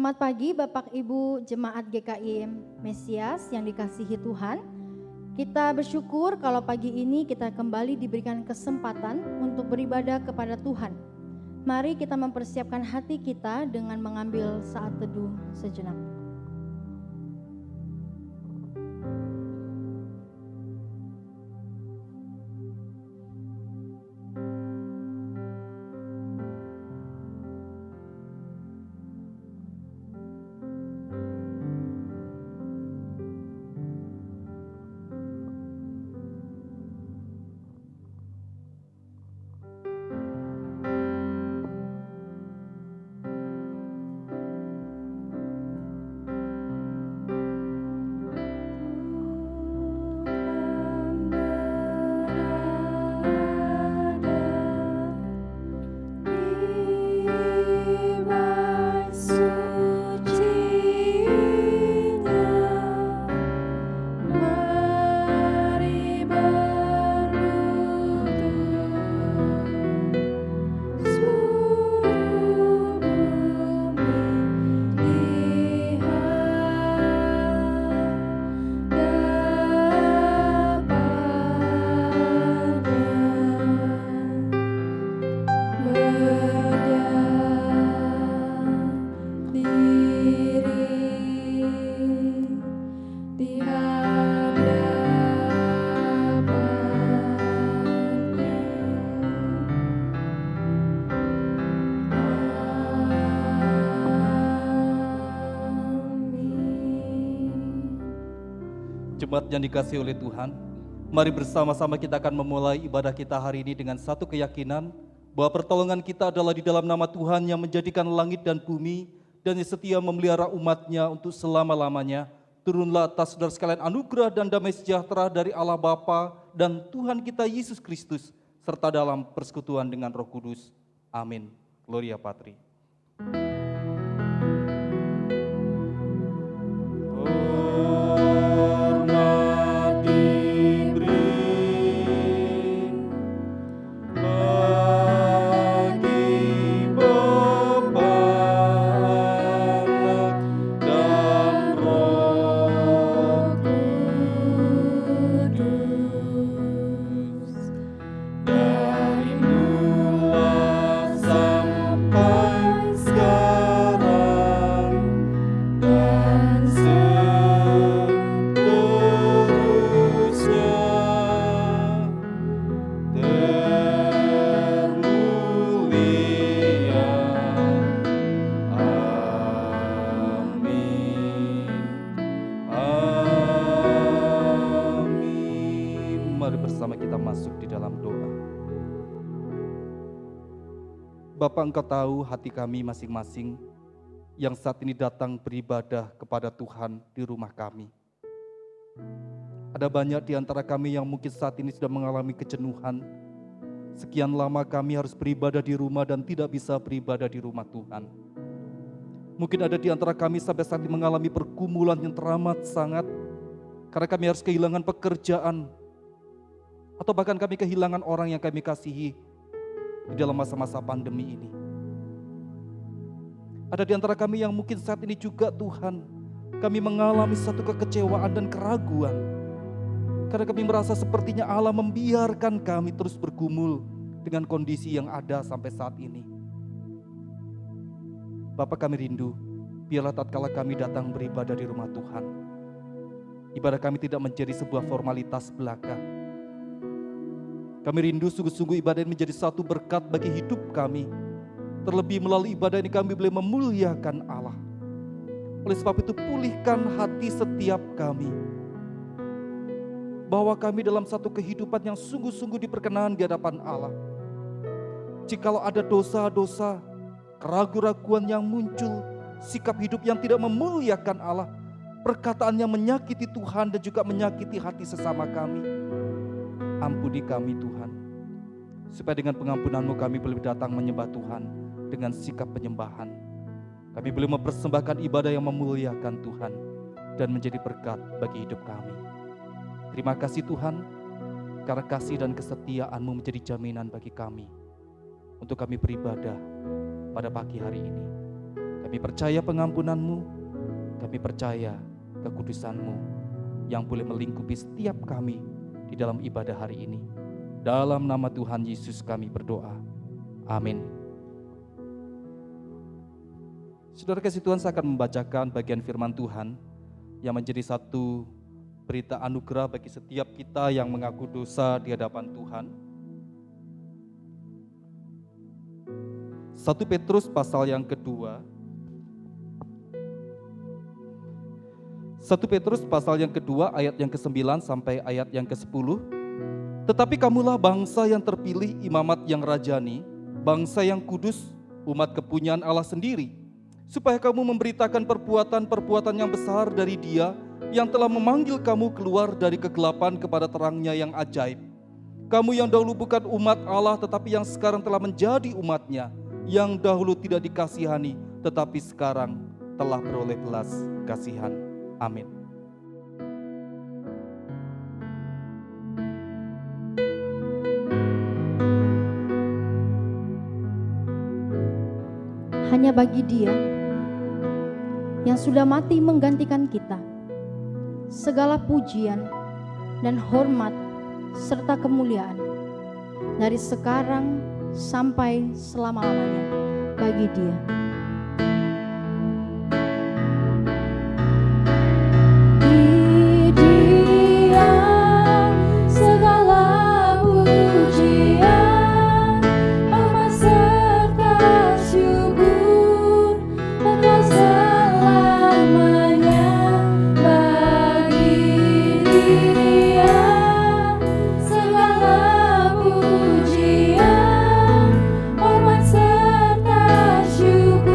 Selamat pagi Bapak Ibu Jemaat GKIM Mesias yang dikasihi Tuhan. Kita bersyukur kalau pagi ini kita kembali diberikan kesempatan untuk beribadah kepada Tuhan. Mari kita mempersiapkan hati kita dengan mengambil saat teduh sejenak. Jemaat yang dikasihi oleh Tuhan, mari bersama-sama kita akan memulai ibadah kita hari ini dengan satu keyakinan bahwa pertolongan kita adalah di dalam nama Tuhan yang menjadikan langit dan bumi dan yang setia memelihara umatnya untuk selama-lamanya. Turunlah atas saudara sekalian anugerah dan damai sejahtera dari Allah Bapa dan Tuhan kita Yesus Kristus serta dalam persekutuan dengan Roh Kudus. Amin. Gloria Patri. Bapa, Engkau tahu hati kami masing-masing yang saat ini datang beribadah kepada Tuhan di rumah kami. Ada banyak di antara kami yang mungkin saat ini sudah mengalami kejenuhan. Sekian lama kami harus beribadah di rumah dan tidak bisa beribadah di rumah Tuhan. Mungkin ada di antara kami sampai saat ini mengalami pergumulan yang teramat sangat karena kami harus kehilangan pekerjaan atau bahkan kami kehilangan orang yang kami kasihi di dalam masa-masa pandemi ini. Ada di antara kami yang mungkin saat ini juga Tuhan, kami mengalami satu kekecewaan dan keraguan. Karena kami merasa sepertinya Allah membiarkan kami terus bergumul dengan kondisi yang ada sampai saat ini. Bapa, kami rindu, biarlah tatkala kami datang beribadah di rumah Tuhan, Ibadah kami tidak menjadi sebuah formalitas belaka. Kami rindu sungguh-sungguh ibadah ini menjadi satu berkat bagi hidup kami. Terlebih melalui ibadah ini kami boleh memuliakan Allah. Oleh sebab itu pulihkan hati setiap kami. Bahwa kami dalam satu kehidupan yang sungguh-sungguh diperkenan di hadapan Allah. Jikalau ada dosa-dosa, keraguan-raguan yang muncul, sikap hidup yang tidak memuliakan Allah, perkataan yang menyakiti Tuhan dan juga menyakiti hati sesama kami, ampuni kami Tuhan, supaya dengan pengampunan-Mu kami boleh datang menyembah Tuhan dengan sikap penyembahan. Kami boleh mempersembahkan ibadah yang memuliakan Tuhan dan menjadi berkat bagi hidup kami. Terima kasih Tuhan, karena kasih dan kesetiaan-Mu menjadi jaminan bagi kami untuk kami beribadah pada pagi hari ini. Kami percaya pengampunan-Mu, kami percaya kekudusan-Mu yang boleh melingkupi setiap kami di dalam ibadah hari ini. Dalam nama Tuhan Yesus kami berdoa. Amin. Saudara kasih Tuhan, saya akan membacakan bagian firman Tuhan yang menjadi satu berita anugerah bagi setiap kita yang mengaku dosa di hadapan Tuhan. 1 Petrus pasal yang kedua. 1 Petrus pasal yang kedua ayat yang ke-9 sampai ayat yang ke-10. Tetapi kamulah bangsa yang terpilih, imamat yang rajani, bangsa yang kudus, umat kepunyaan Allah sendiri, supaya kamu memberitakan perbuatan-perbuatan yang besar dari Dia yang telah memanggil kamu keluar dari kegelapan kepada terang-Nya yang ajaib. Kamu yang dahulu bukan umat Allah tetapi yang sekarang telah menjadi umat-Nya, yang dahulu tidak dikasihani tetapi sekarang telah beroleh belas kasihan. Amin. Hanya bagi Dia yang sudah mati menggantikan kita, segala pujian dan hormat serta kemuliaan dari sekarang sampai selama-lamanya bagi Dia. Segala pujian, hormat serta syukur.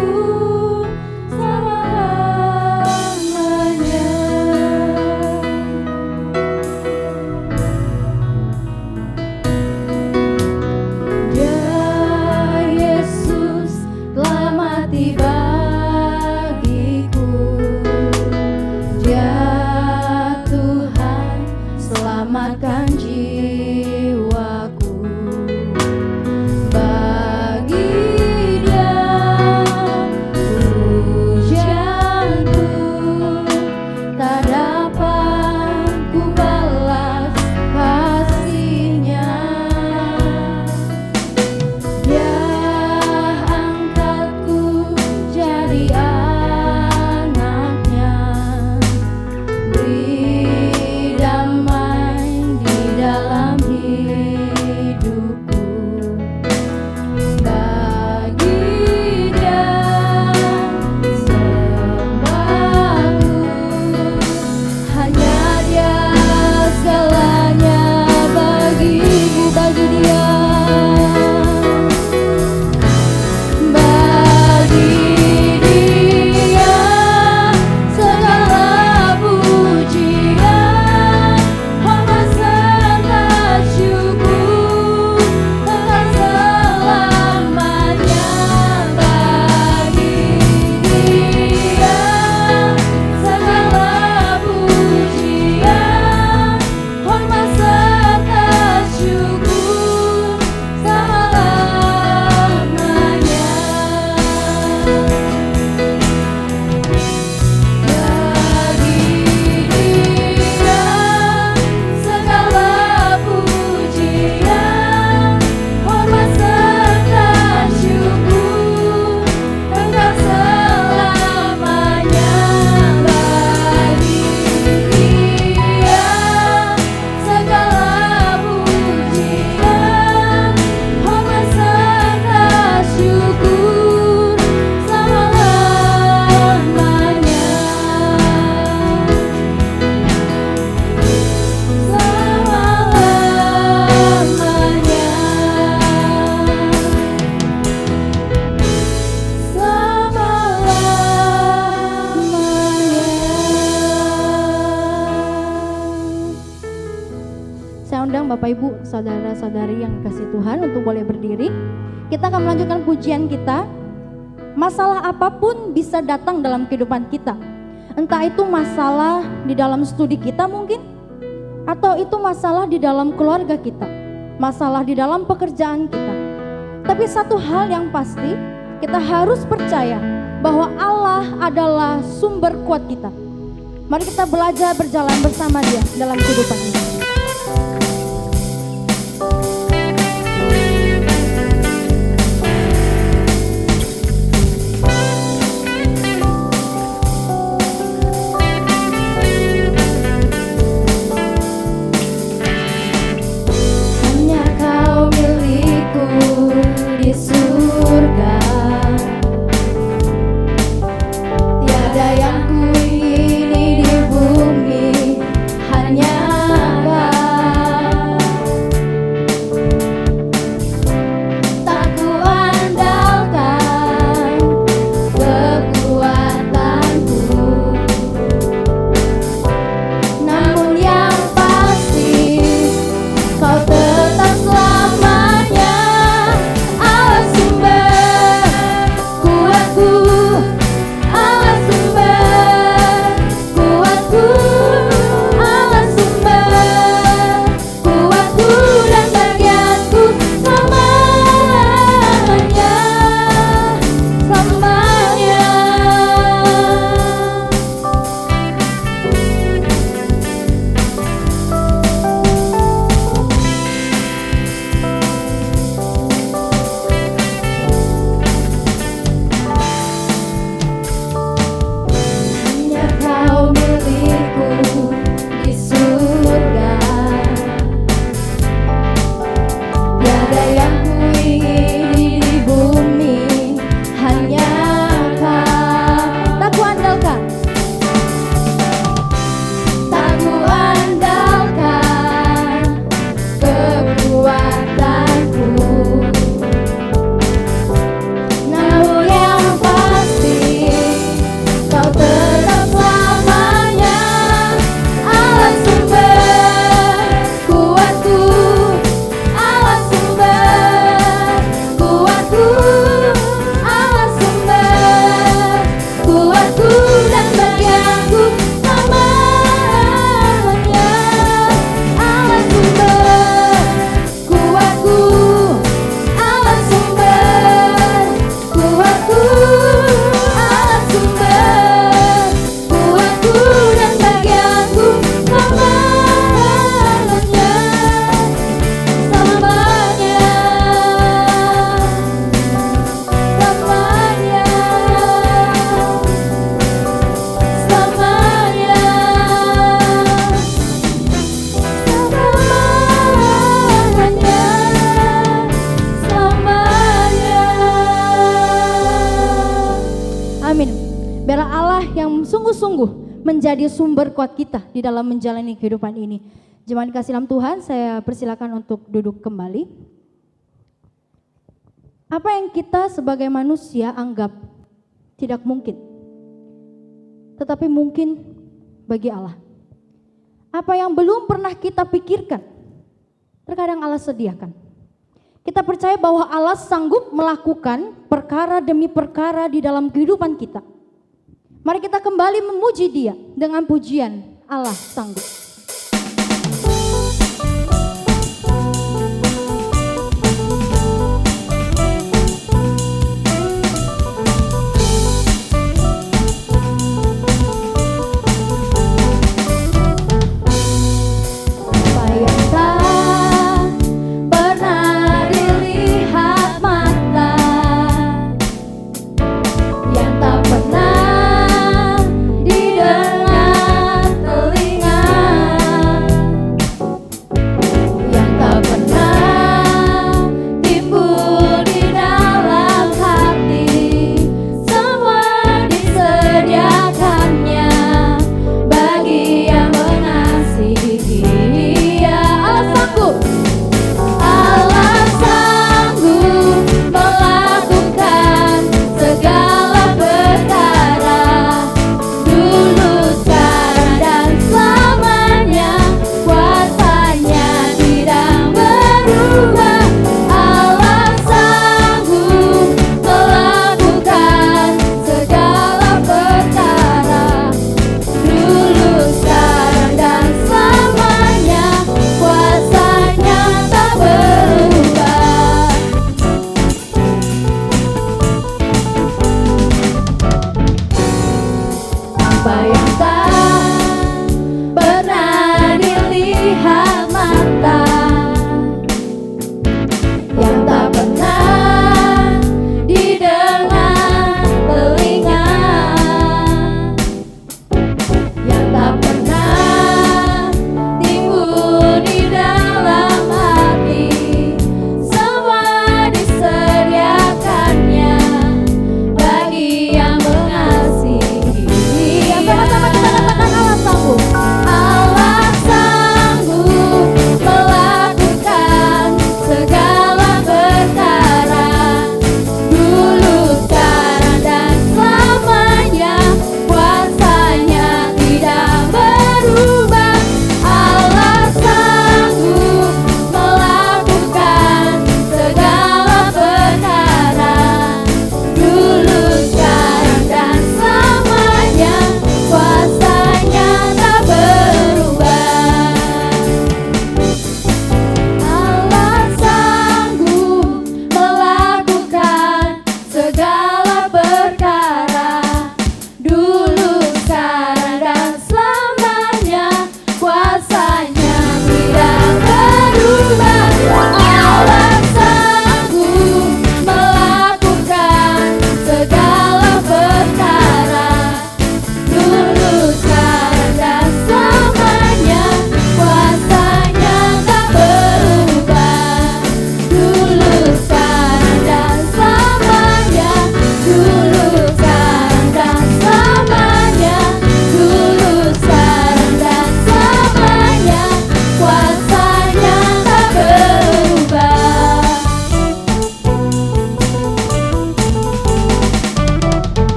Bapak Ibu, saudara-saudari yang kasih Tuhan untuk boleh berdiri. Kita akan melanjutkan pujian kita. Masalah apapun bisa datang dalam kehidupan kita. Entah itu masalah di dalam studi kita mungkin, atau itu masalah di dalam keluarga kita, masalah di dalam pekerjaan kita. Tapi satu hal yang pasti, kita harus percaya bahwa Allah adalah sumber kuat kita. Mari kita belajar berjalan bersama Dia dalam kehidupan ini. Hanya Kau milikku di surga, tiada yang kuingini di bumi, hanya Kau. Tak kuandalkan kekuatanku, namun yang pasti Kau tetap selamanya Allah sumber kuatku, Allah sumber kuatku, Allah sumber kuatku dan bagianku selamanya, selamanya. Hanya Kau milikku di surga, tiada yang kuingini di bumi, hanya Kau. Tak kuandalkan, Tak kuandalkan kekuatanku, namun yang pasti Kau tetap selamanya Allah sumber kuatku, Allah sumber kuatku, Allah sumber kuatku dan bagianku selamanya, Allah sumber kuatku, Allah sumber kuatku, Allah sumber kuatku dan bagianku selamanya, selamanya, selamanya, selamanya, selamanya. amin. Biarlah Allah yang sungguh-sungguh menjadi sumber kuat kita di dalam menjalani kehidupan ini. Jemaat dikasih dalam Tuhan, saya persilakan untuk duduk kembali. Apa yang kita sebagai manusia anggap tidak mungkin, tetapi mungkin bagi Allah. Apa yang belum pernah kita pikirkan, terkadang Allah sediakan. Kita percaya bahwa Allah sanggup melakukan perkara demi perkara di dalam kehidupan kita. Mari kita kembali memuji Dia dengan pujian Allah sanggup. Apa yang tak pernah dilihat mata, yang tak pernah didengar telinga,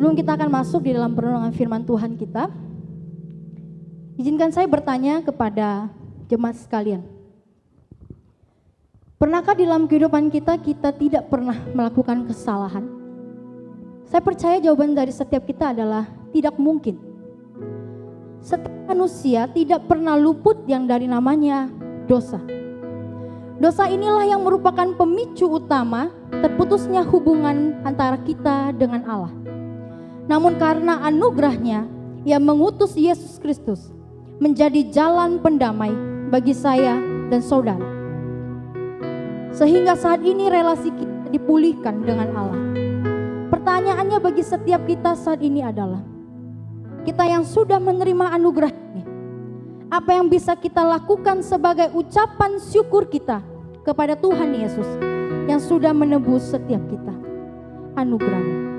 Sebelum kita akan masuk di dalam perenungan firman Tuhan kita, izinkan saya bertanya kepada jemaat sekalian. Pernahkah di dalam kehidupan kita tidak pernah melakukan kesalahan? Saya percaya jawaban dari setiap kita adalah tidak mungkin. Setiap manusia tidak pernah luput yang dari namanya dosa. Dosa inilah yang merupakan pemicu utama terputusnya hubungan antara kita dengan Allah. Namun karena anugerahnya, Ia mengutus Yesus Kristus menjadi jalan pendamai bagi saya dan saudara. Sehingga saat ini relasi kita dipulihkan dengan Allah. Pertanyaannya bagi setiap kita saat ini adalah, kita yang sudah menerima anugerah ini, apa yang bisa kita lakukan sebagai ucapan syukur kita kepada Tuhan Yesus yang sudah menebus setiap kita anugerah-Nya.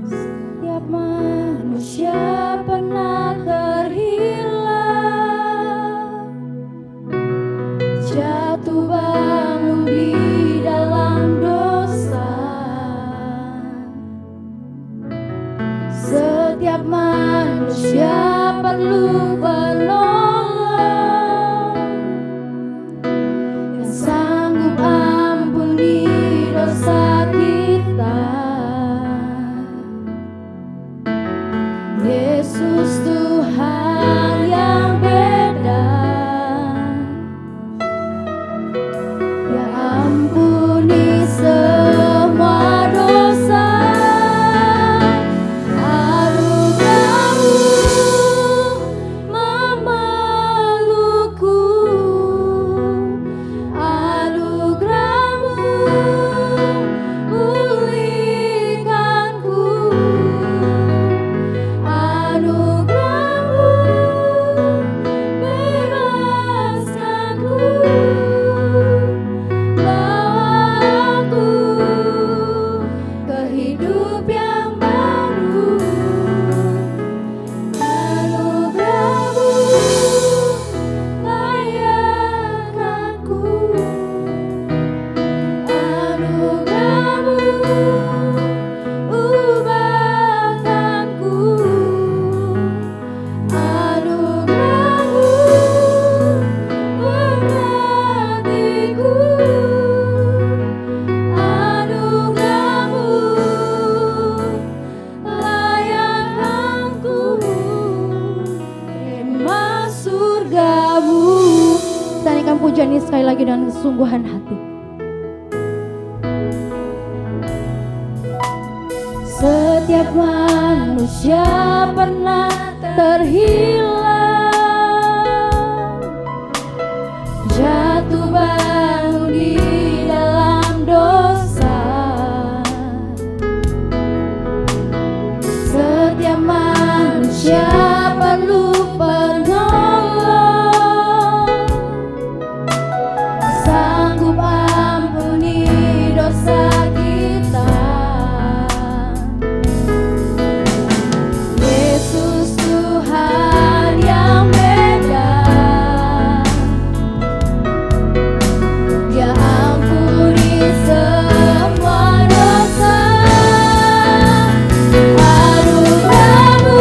Setiap manusia pernah terhilang, jatuh bangun di dalam dosa. Setiap manusia perlu penolong yang sanggup ampuni dosa kita. Yesus Tuhan yang beda, Ya ampuni semua dosa. Anugerah-Mu memelukku, anugerah-Mu pulihkanku, anugerah-Mu bebaskanku. Bawa aku ke hidup yang baru. Anugerah-Mu layakkanku, anugerah-Mu ubahkanku, anugerah-Mu berkatiku, anugerah-Mu layakkanku kemah surga-Mu. Kita nyanyikan pujian ini sekali lagi dengan kesungguhan hati. Setiap manusia pernah terhilang, jatuh bangun di dalam dosa. Setiap manusia perlu penolong, sanggup ampuni dosa kita. Yesus Tuhan yang beda, Ya ampuni semua dosa. Anugerah-Mu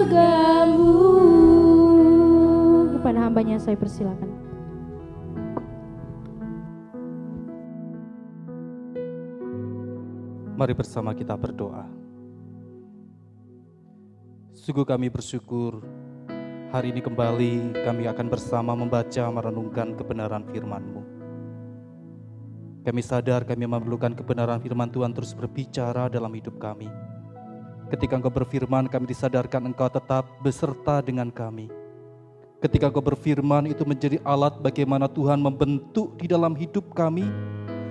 surgamu. Kepada hambanya saya persilakan. Mari bersama kita berdoa. Sungguh kami bersyukur hari ini kembali kami akan bersama membaca merenungkan kebenaran firman-Mu. Kami sadar kami memerlukan kebenaran firman Tuhan terus berbicara dalam hidup kami. Ketika Engkau berfirman, kami disadarkan Engkau tetap beserta dengan kami. Ketika Engkau berfirman, itu menjadi alat bagaimana Tuhan membentuk di dalam hidup kami,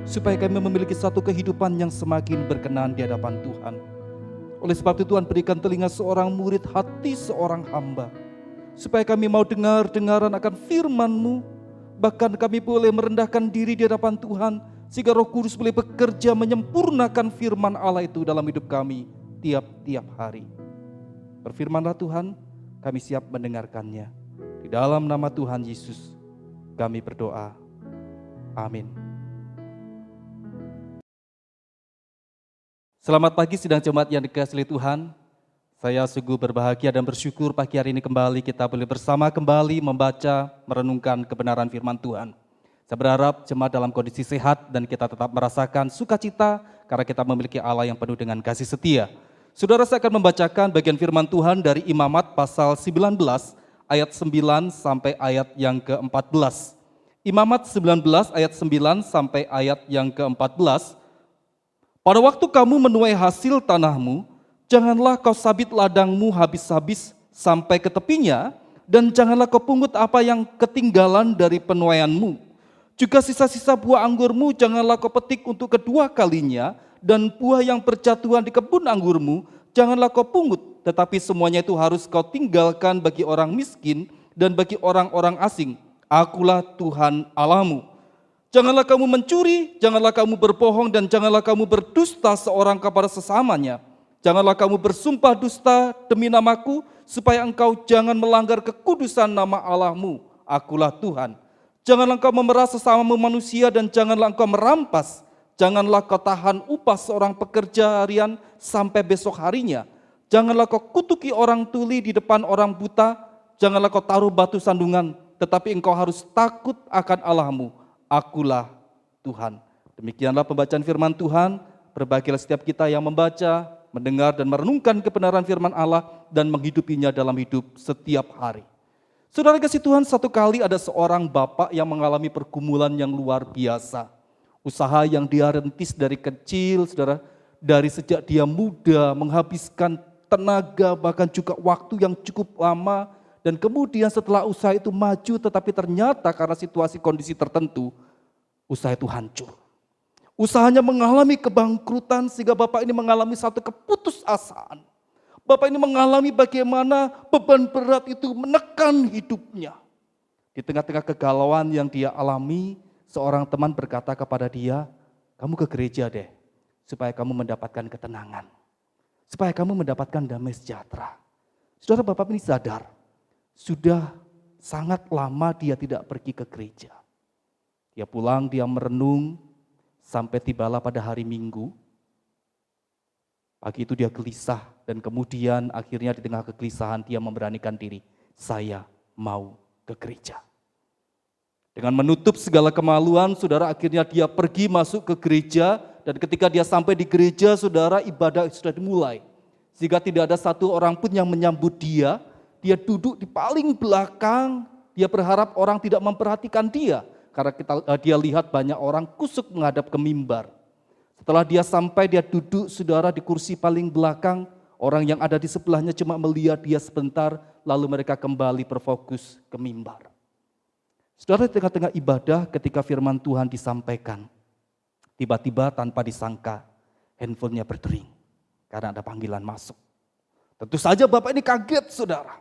supaya kami memiliki satu kehidupan yang semakin berkenan di hadapan Tuhan. Oleh sebab itu Tuhan berikan telinga seorang murid, hati seorang hamba, supaya kami mau dengar-dengaran akan firman-Mu, bahkan kami boleh merendahkan diri di hadapan Tuhan, sehingga Roh Kudus boleh bekerja menyempurnakan firman Allah itu dalam hidup kami tiap-tiap hari. Berfirmanlah Tuhan, kami siap mendengarkannya. Di dalam nama Tuhan Yesus kami berdoa. Amin. Selamat pagi sidang jemaat yang dikasihi Tuhan. Saya sungguh berbahagia dan bersyukur pagi hari ini kembali kita boleh bersama kembali membaca, merenungkan kebenaran firman Tuhan. Saya berharap jemaat dalam kondisi sehat dan kita tetap merasakan sukacita karena kita memiliki Allah yang penuh dengan kasih setia. Saudara, saya akan membacakan bagian firman Tuhan dari Imamat pasal 19 ayat 9 sampai ayat yang ke-14. Imamat 19 ayat 9 sampai ayat yang ke-14. Pada waktu kamu menuai hasil tanahmu, janganlah kau sabit ladangmu habis-habis sampai ke tepinya, dan janganlah kau pungut apa yang ketinggalan dari penuaianmu. Juga sisa-sisa buah anggurmu janganlah kau petik untuk kedua kalinya, dan buah yang berjatuhan di kebun anggurmu janganlah kau pungut, tetapi semuanya itu harus kau tinggalkan bagi orang miskin dan bagi orang-orang asing. Akulah Tuhan Allahmu. Janganlah kamu mencuri, janganlah kamu berbohong, dan janganlah kamu berdusta seorang kepada sesamanya. Janganlah kamu bersumpah dusta demi namaku, supaya engkau jangan melanggar kekudusan nama Allahmu. Akulah Tuhan. Janganlah engkau memeras sesamamu manusia, dan janganlah engkau merampas. Janganlah kau tahan upah seorang pekerja harian sampai besok harinya. Janganlah kau kutuki orang tuli di depan orang buta. Janganlah kau taruh batu sandungan, tetapi engkau harus takut akan Allahmu. Akulah Tuhan. Demikianlah pembacaan firman Tuhan. Berbahagialah setiap kita yang membaca, mendengar dan merenungkan kebenaran firman Allah dan menghidupinya dalam hidup setiap hari. Saudara kasih Tuhan, satu kali ada seorang bapak yang mengalami pergumulan yang luar biasa. Usaha yang dia rintis dari kecil, saudara, dari sejak dia muda, menghabiskan tenaga bahkan juga waktu yang cukup lama. Dan kemudian setelah usaha itu maju, tetapi ternyata karena situasi kondisi tertentu, usaha itu hancur. Usahanya mengalami kebangkrutan sehingga bapak ini mengalami satu keputusasaan. Bapak ini mengalami bagaimana beban berat itu menekan hidupnya. Di tengah-tengah kegalauan yang dia alami, seorang teman berkata kepada dia, kamu ke gereja deh, supaya kamu mendapatkan ketenangan. Supaya kamu mendapatkan damai sejahtera. Saudara, bapak ini sadar. Sudah sangat lama dia tidak pergi ke gereja. Dia pulang, dia merenung, sampai tibalah pada hari Minggu. Pagi itu dia gelisah dan kemudian akhirnya di tengah kegelisahan dia memberanikan diri. Saya mau ke gereja. Dengan menutup segala kemaluan, saudara, akhirnya dia pergi masuk ke gereja. Dan ketika dia sampai di gereja, saudara, ibadah sudah dimulai. Sehingga tidak ada satu orang pun yang menyambut dia. Dia duduk di paling belakang, dia berharap orang tidak memperhatikan dia. Karena dia lihat banyak orang kusuk menghadap ke mimbar. Setelah dia sampai, dia duduk saudara di kursi paling belakang. Orang yang ada di sebelahnya cuma melihat dia sebentar, lalu mereka kembali berfokus ke mimbar. Saudara, di tengah-tengah ibadah ketika firman Tuhan disampaikan, tiba-tiba tanpa disangka handphonenya berdering karena ada panggilan masuk. Tentu saja bapak ini kaget saudara.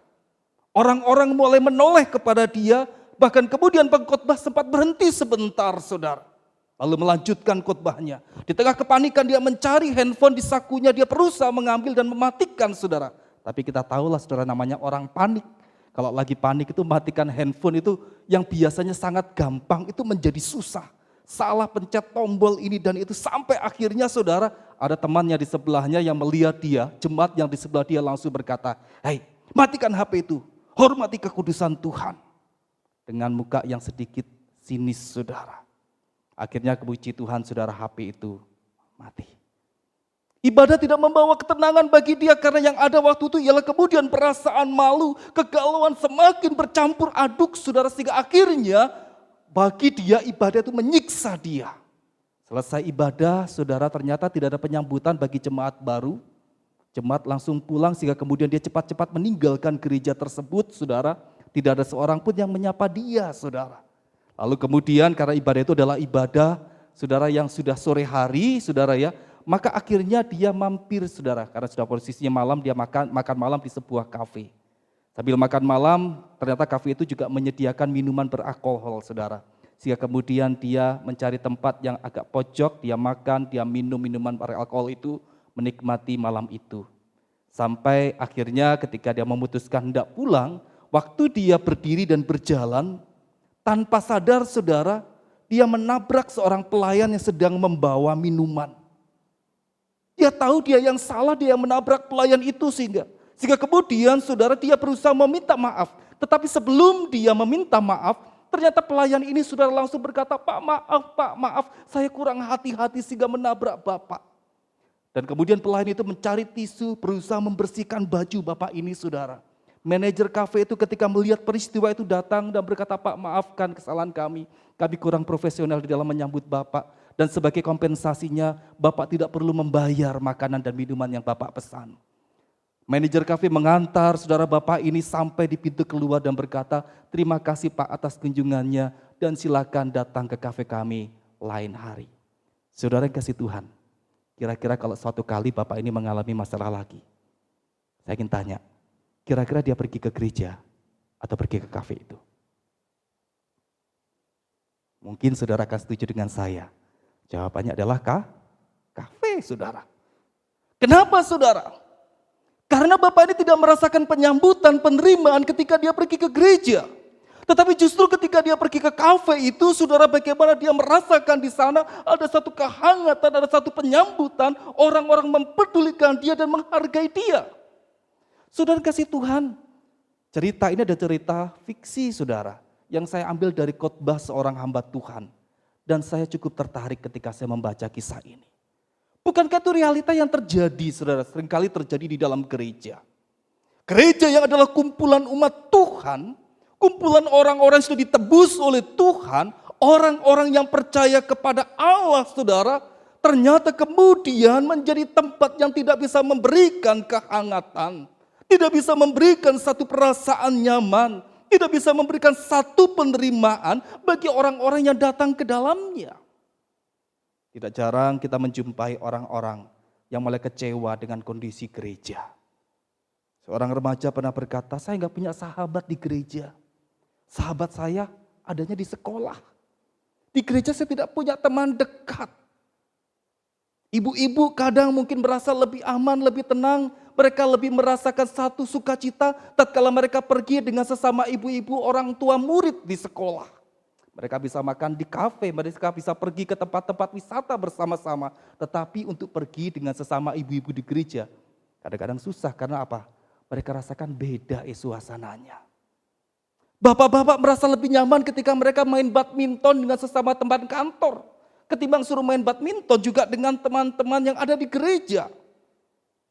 Orang-orang mulai menoleh kepada dia, bahkan kemudian pengkhotbah sempat berhenti sebentar saudara. Lalu melanjutkan khotbahnya. Di tengah kepanikan dia mencari handphone di sakunya, dia berusaha mengambil dan mematikan saudara. Tapi kita tahulah saudara, namanya orang panik. Kalau lagi panik itu matikan handphone itu yang biasanya sangat gampang itu menjadi susah. Salah pencet tombol ini dan itu sampai akhirnya saudara ada temannya di sebelahnya yang melihat dia, jemaat yang di sebelah dia langsung berkata, "Hei, Matikan HP itu, hormati kekudusan Tuhan. Dengan muka yang sedikit sinis saudara. Akhirnya puji Tuhan saudara, HP itu mati. Ibadah tidak membawa ketenangan bagi dia karena yang ada waktu itu ialah kemudian perasaan malu, kegalauan semakin bercampur aduk saudara, sehingga akhirnya bagi dia ibadah itu menyiksa dia. Selesai ibadah saudara, ternyata tidak ada penyambutan bagi jemaat baru. Jemaat langsung pulang sehingga kemudian dia cepat-cepat meninggalkan gereja tersebut saudara. Tidak ada seorang pun yang menyapa dia saudara. Lalu kemudian karena ibadah itu adalah ibadah saudara yang sudah sore hari saudara ya. Maka akhirnya dia mampir saudara, karena sudah posisinya malam, dia makan malam di sebuah kafe. Sambil makan malam ternyata kafe itu juga menyediakan minuman beralkohol saudara. Sehingga kemudian dia mencari tempat yang agak pojok, dia makan, dia minum minuman beralkohol itu, menikmati malam itu. Sampai akhirnya ketika dia memutuskan hendak pulang, waktu dia berdiri dan berjalan, tanpa sadar saudara, dia menabrak seorang pelayan yang sedang membawa minuman. Dia tahu dia yang salah, dia yang menabrak pelayan itu sehingga kemudian saudara dia berusaha meminta maaf. Tetapi sebelum dia meminta maaf, ternyata pelayan ini saudara langsung berkata, Pak maaf, saya kurang hati-hati sehingga menabrak Bapak. Dan kemudian pelayan itu mencari tisu, berusaha membersihkan baju Bapak ini saudara. Manajer kafe itu ketika melihat peristiwa itu datang dan berkata, Pak maafkan kesalahan kami kurang profesional di dalam menyambut Bapak. Dan sebagai kompensasinya Bapak tidak perlu membayar makanan dan minuman yang Bapak pesan. Manajer kafe mengantar saudara Bapak ini sampai di pintu keluar dan berkata, terima kasih Pak atas kunjungannya dan silakan datang ke kafe kami lain hari. Saudara yang kasih Tuhan, kira-kira kalau suatu kali Bapak ini mengalami masalah lagi, saya ingin tanya, kira-kira dia pergi ke gereja atau pergi ke kafe itu? Mungkin saudara akan setuju dengan saya. Jawabannya adalah kafe saudara. Kenapa saudara? Karena Bapak ini tidak merasakan penyambutan, penerimaan ketika dia pergi ke gereja. Tetapi justru ketika dia pergi ke kafe itu, saudara, bagaimana dia merasakan di sana ada satu kehangatan, ada satu penyambutan, orang-orang mempedulikan dia dan menghargai dia. Saudara kasih Tuhan, cerita ini ada cerita fiksi saudara, yang saya ambil dari khotbah seorang hamba Tuhan. Dan saya cukup tertarik ketika saya membaca kisah ini. Bukankah itu realita yang terjadi saudara, seringkali terjadi di dalam gereja. Gereja yang adalah kumpulan umat Tuhan, kumpulan orang-orang yang sudah ditebus oleh Tuhan, orang-orang yang percaya kepada Allah saudara, ternyata kemudian menjadi tempat yang tidak bisa memberikan kehangatan, tidak bisa memberikan satu perasaan nyaman, tidak bisa memberikan satu penerimaan bagi orang-orang yang datang ke dalamnya. Tidak jarang kita menjumpai orang-orang yang mulai kecewa dengan kondisi gereja. Seorang remaja pernah berkata, saya nggak punya sahabat di gereja. Sahabat saya adanya di sekolah. Di gereja saya tidak punya teman dekat. Ibu-ibu kadang mungkin merasa lebih aman, lebih tenang. Mereka lebih merasakan satu sukacita tatkala mereka pergi dengan sesama ibu-ibu orang tua murid di sekolah. Mereka bisa makan di kafe, mereka bisa pergi ke tempat-tempat wisata bersama-sama. Tetapi untuk pergi dengan sesama ibu-ibu di gereja, kadang-kadang susah karena apa? Mereka rasakan beda suasananya. Bapak-bapak merasa lebih nyaman ketika mereka main badminton dengan sesama teman kantor. Ketimbang suruh main badminton juga dengan teman-teman yang ada di gereja.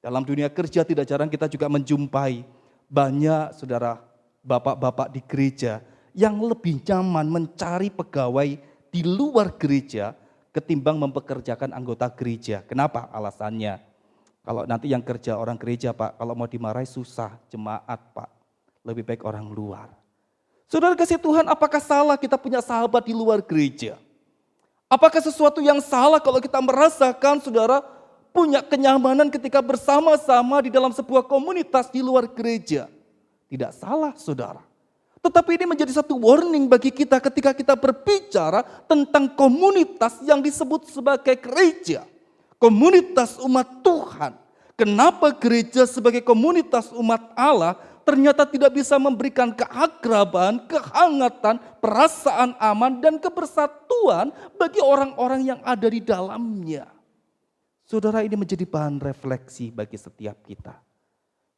Dalam dunia kerja tidak jarang kita juga menjumpai banyak saudara bapak-bapak di gereja yang lebih nyaman mencari pegawai di luar gereja ketimbang mempekerjakan anggota gereja. Kenapa? Alasannya, kalau nanti yang kerja orang gereja Pak, kalau mau dimarahi susah, jemaat Pak, lebih baik orang luar. Saudara kasih Tuhan, apakah salah kita punya sahabat di luar gereja? Apakah sesuatu yang salah kalau kita merasakan saudara punya kenyamanan ketika bersama-sama di dalam sebuah komunitas di luar gereja? Tidak salah saudara. Tetapi ini menjadi satu warning bagi kita ketika kita berbicara tentang komunitas yang disebut sebagai gereja. Komunitas umat Tuhan. Kenapa gereja sebagai komunitas umat Allah ternyata tidak bisa memberikan keakraban, kehangatan, perasaan aman dan kebersatuan bagi orang-orang yang ada di dalamnya. Saudara, ini menjadi bahan refleksi bagi setiap kita.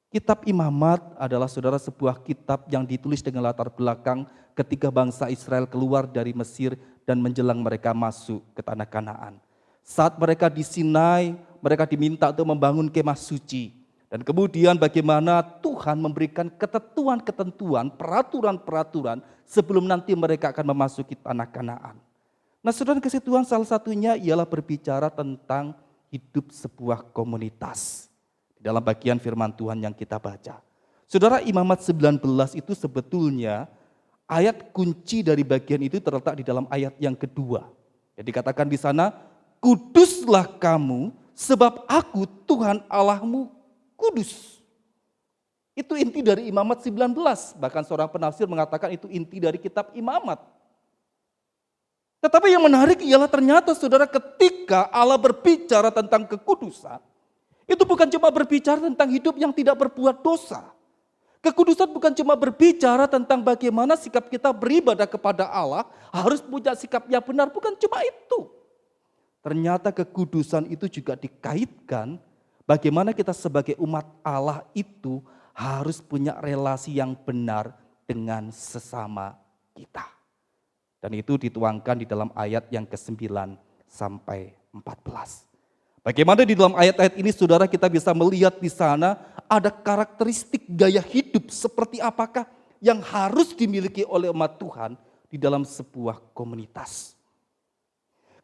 Kitab Imamat adalah saudara sebuah kitab yang ditulis dengan latar belakang ketika bangsa Israel keluar dari Mesir dan menjelang mereka masuk ke tanah Kanaan. Saat mereka di Sinai, mereka diminta untuk membangun kemah suci. Dan kemudian bagaimana Tuhan memberikan ketentuan-ketentuan, peraturan-peraturan sebelum nanti mereka akan memasuki tanah Kanaan. Nah, saudara kasih Tuhan, salah satunya ialah berbicara tentang hidup sebuah komunitas. Di dalam bagian firman Tuhan yang kita baca. Saudara, Imamat 19 itu sebetulnya ayat kunci dari bagian itu terletak di dalam ayat yang kedua. Jadi dikatakan di sana, kuduslah kamu sebab aku Tuhan Allahmu kudus. Itu inti dari Imamat 19. Bahkan seorang penafsir mengatakan itu inti dari kitab Imamat. Tetapi yang menarik ialah ternyata saudara ketika Allah berbicara tentang kekudusan, itu bukan cuma berbicara tentang hidup yang tidak berbuat dosa. Kekudusan bukan cuma berbicara tentang bagaimana sikap kita beribadah kepada Allah, harus punya sikap yang benar, bukan cuma itu. Ternyata kekudusan itu juga dikaitkan bagaimana kita sebagai umat Allah itu harus punya relasi yang benar dengan sesama kita. Dan itu dituangkan di dalam ayat yang ke-9 sampai 14. Bagaimana di dalam ayat-ayat ini saudara kita bisa melihat di sana ada karakteristik gaya hidup seperti apakah yang harus dimiliki oleh umat Tuhan di dalam sebuah komunitas.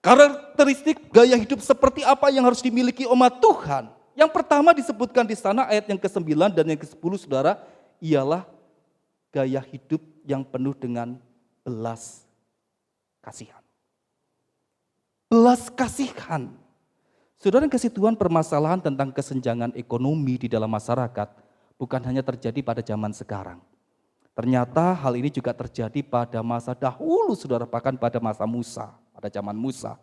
Karakteristik gaya hidup seperti apa yang harus dimiliki umat Tuhan? Yang pertama disebutkan di sana ayat yang ke-9 dan yang ke-10 saudara, ialah gaya hidup yang penuh dengan belas kasihan. Belas kasihan. Saudara yang kasih Tuhan, permasalahan tentang kesenjangan ekonomi di dalam masyarakat bukan hanya terjadi pada zaman sekarang. Ternyata hal ini juga terjadi pada masa dahulu saudara, bahkan pada masa Musa, pada zaman Musa.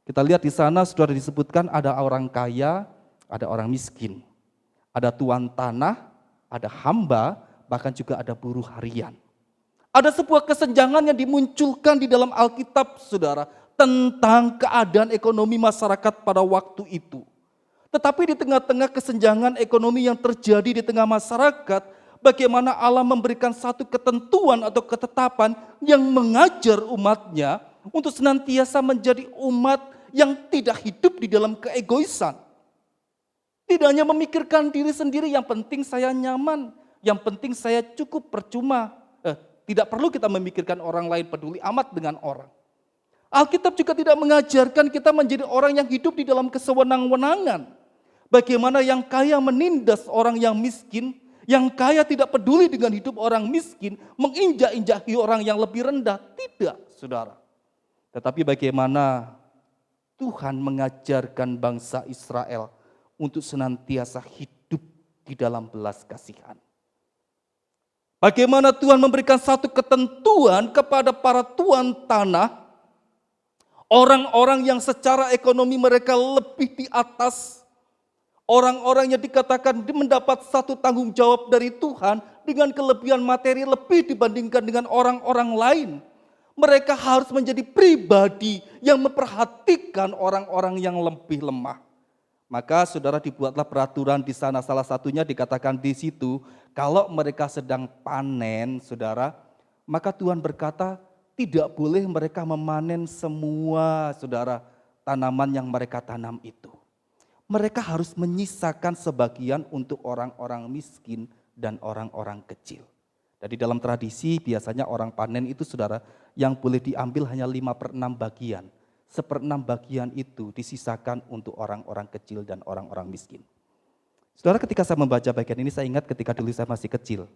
Kita lihat di sana saudara disebutkan ada orang kaya, ada orang miskin. Ada tuan tanah, ada hamba, bahkan juga ada buruh harian. Ada sebuah kesenjangan yang dimunculkan di dalam Alkitab saudara, tentang keadaan ekonomi masyarakat pada waktu itu. Tetapi di tengah-tengah kesenjangan ekonomi yang terjadi di tengah masyarakat, bagaimana Allah memberikan satu ketentuan atau ketetapan yang mengajar umatnya untuk senantiasa menjadi umat yang tidak hidup di dalam keegoisan. Tidak hanya memikirkan diri sendiri, yang penting saya nyaman, yang penting saya cukup percuma. Tidak perlu kita memikirkan orang lain, peduli amat dengan orang. Alkitab juga tidak mengajarkan kita menjadi orang yang hidup di dalam kesewenang-wenangan. Bagaimana yang kaya menindas orang yang miskin, yang kaya tidak peduli dengan hidup orang miskin, menginjak-injaki orang yang lebih rendah. Tidak, saudara. Tetapi bagaimana Tuhan mengajarkan bangsa Israel untuk senantiasa hidup di dalam belas kasihan. Bagaimana Tuhan memberikan satu ketentuan kepada para tuan tanah, orang-orang yang secara ekonomi mereka lebih di atas, orang-orang yang dikatakan mendapat satu tanggung jawab dari Tuhan dengan kelebihan materi lebih dibandingkan dengan orang-orang lain. Mereka harus menjadi pribadi yang memperhatikan orang-orang yang lebih lemah. Maka saudara dibuatlah peraturan di sana, salah satunya dikatakan di situ, kalau mereka sedang panen saudara, maka Tuhan berkata, tidak boleh mereka memanen semua saudara tanaman yang mereka tanam itu. Mereka harus menyisakan sebagian untuk orang-orang miskin dan orang-orang kecil. Jadi dalam tradisi biasanya orang panen itu saudara yang boleh diambil hanya 5/6 bagian. 1/6 bagian itu disisakan untuk orang-orang kecil dan orang-orang miskin. Saudara, ketika saya membaca bagian ini saya ingat ketika dulu saya masih kecil.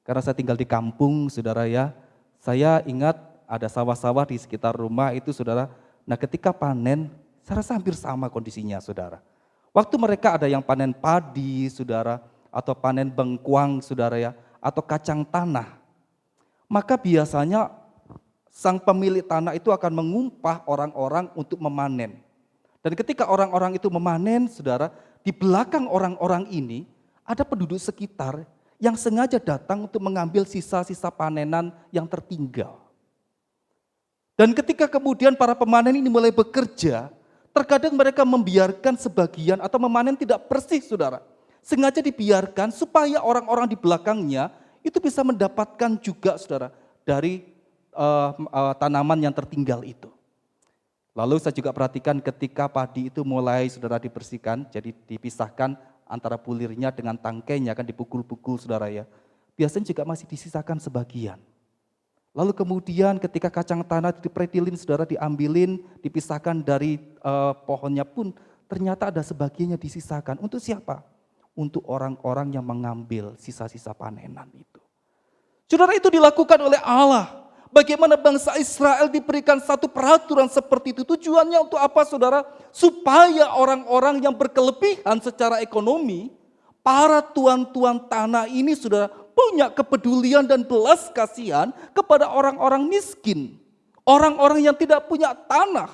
Karena saya tinggal di kampung saudara ya, saya ingat ada sawah-sawah di sekitar rumah itu saudara. Nah ketika panen, saya rasa hampir sama kondisinya saudara. Waktu mereka ada yang panen padi saudara, atau panen bengkuang saudara ya, atau kacang tanah. Maka biasanya sang pemilik tanah itu akan mengumpah orang-orang untuk memanen. Dan ketika orang-orang itu memanen saudara, di belakang orang-orang ini ada penduduk sekitar yang sengaja datang untuk mengambil sisa-sisa panenan yang tertinggal. Dan ketika kemudian para pemanen ini mulai bekerja, terkadang mereka membiarkan sebagian atau memanen tidak bersih saudara. Sengaja dibiarkan supaya orang-orang di belakangnya itu bisa mendapatkan juga saudara dari tanaman yang tertinggal itu. Lalu saya juga perhatikan ketika padi itu mulai saudara dibersihkan, jadi dipisahkan antara bulirnya dengan tangkainya, kan dipukul-pukul saudara ya. Biasanya juga masih disisakan sebagian. Lalu kemudian ketika kacang tanah dipretilin saudara, diambilin, dipisahkan dari pohonnya pun ternyata ada sebagiannya disisakan. Untuk siapa? Untuk orang-orang yang mengambil sisa-sisa panenan itu. Saudara, itu dilakukan oleh Allah. Bagaimana bangsa Israel diberikan satu peraturan seperti itu. Tujuannya untuk apa saudara? Supaya orang-orang yang berkelebihan secara ekonomi, para tuan-tuan tanah ini saudara punya kepedulian dan belas kasihan kepada orang-orang miskin. Orang-orang yang tidak punya tanah.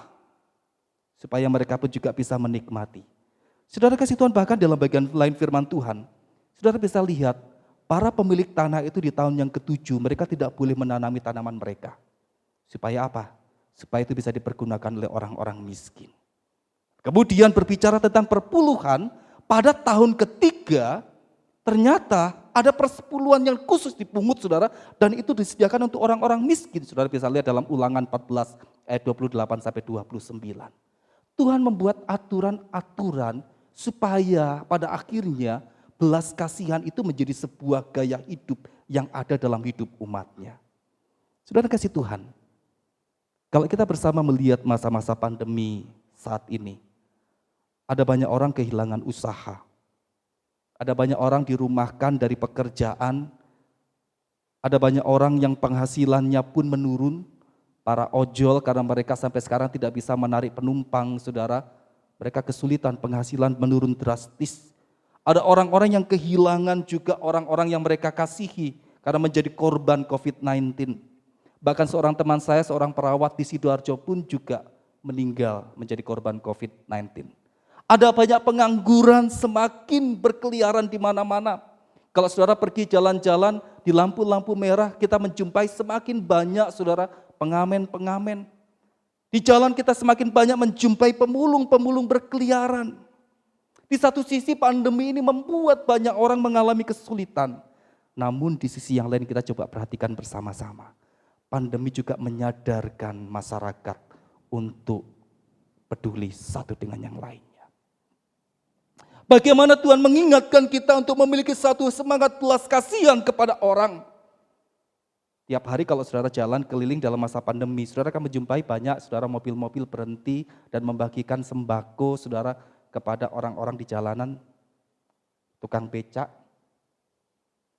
Supaya mereka pun juga bisa menikmati. Saudara kasih Tuhan, bahkan dalam bagian lain firman Tuhan, saudara bisa lihat, para pemilik tanah itu di tahun yang ke-7, mereka tidak boleh menanami tanaman mereka. Supaya apa? Supaya itu bisa dipergunakan oleh orang-orang miskin. Kemudian berbicara tentang perpuluhan, pada tahun ketiga, ternyata ada persepuluhan yang khusus dipungut saudara, dan itu disediakan untuk orang-orang miskin. Saudara bisa lihat dalam Ulangan 14 ayat 28 sampai 29. Tuhan membuat aturan-aturan supaya pada akhirnya belas kasihan itu menjadi sebuah gaya hidup yang ada dalam hidup umatnya. Saudara kasih Tuhan, kalau kita bersama melihat masa-masa pandemi saat ini, ada banyak orang kehilangan usaha. Ada banyak orang dirumahkan dari pekerjaan. Ada banyak orang yang penghasilannya pun menurun. Para ojol karena mereka sampai sekarang tidak bisa menarik penumpang, saudara. Mereka kesulitan, penghasilan menurun drastis. Ada orang-orang yang kehilangan juga orang-orang yang mereka kasihi karena menjadi korban COVID-19. Bahkan seorang teman saya, seorang perawat di Sidoarjo pun juga meninggal menjadi korban COVID-19. Ada banyak pengangguran semakin berkeliaran di mana-mana. Kalau saudara pergi jalan-jalan di lampu-lampu merah, kita menjumpai semakin banyak saudara pengamen-pengamen. Di jalan kita semakin banyak menjumpai pemulung-pemulung berkeliaran. Di satu sisi pandemi ini membuat banyak orang mengalami kesulitan. Namun di sisi yang lain kita coba perhatikan bersama-sama. Pandemi juga menyadarkan masyarakat untuk peduli satu dengan yang lainnya. Bagaimana Tuhan mengingatkan kita untuk memiliki satu semangat belas kasihan kepada orang. Tiap hari kalau saudara jalan keliling dalam masa pandemi, saudara akan menjumpai banyak saudara mobil-mobil berhenti dan membagikan sembako saudara kepada orang-orang di jalanan, tukang becak,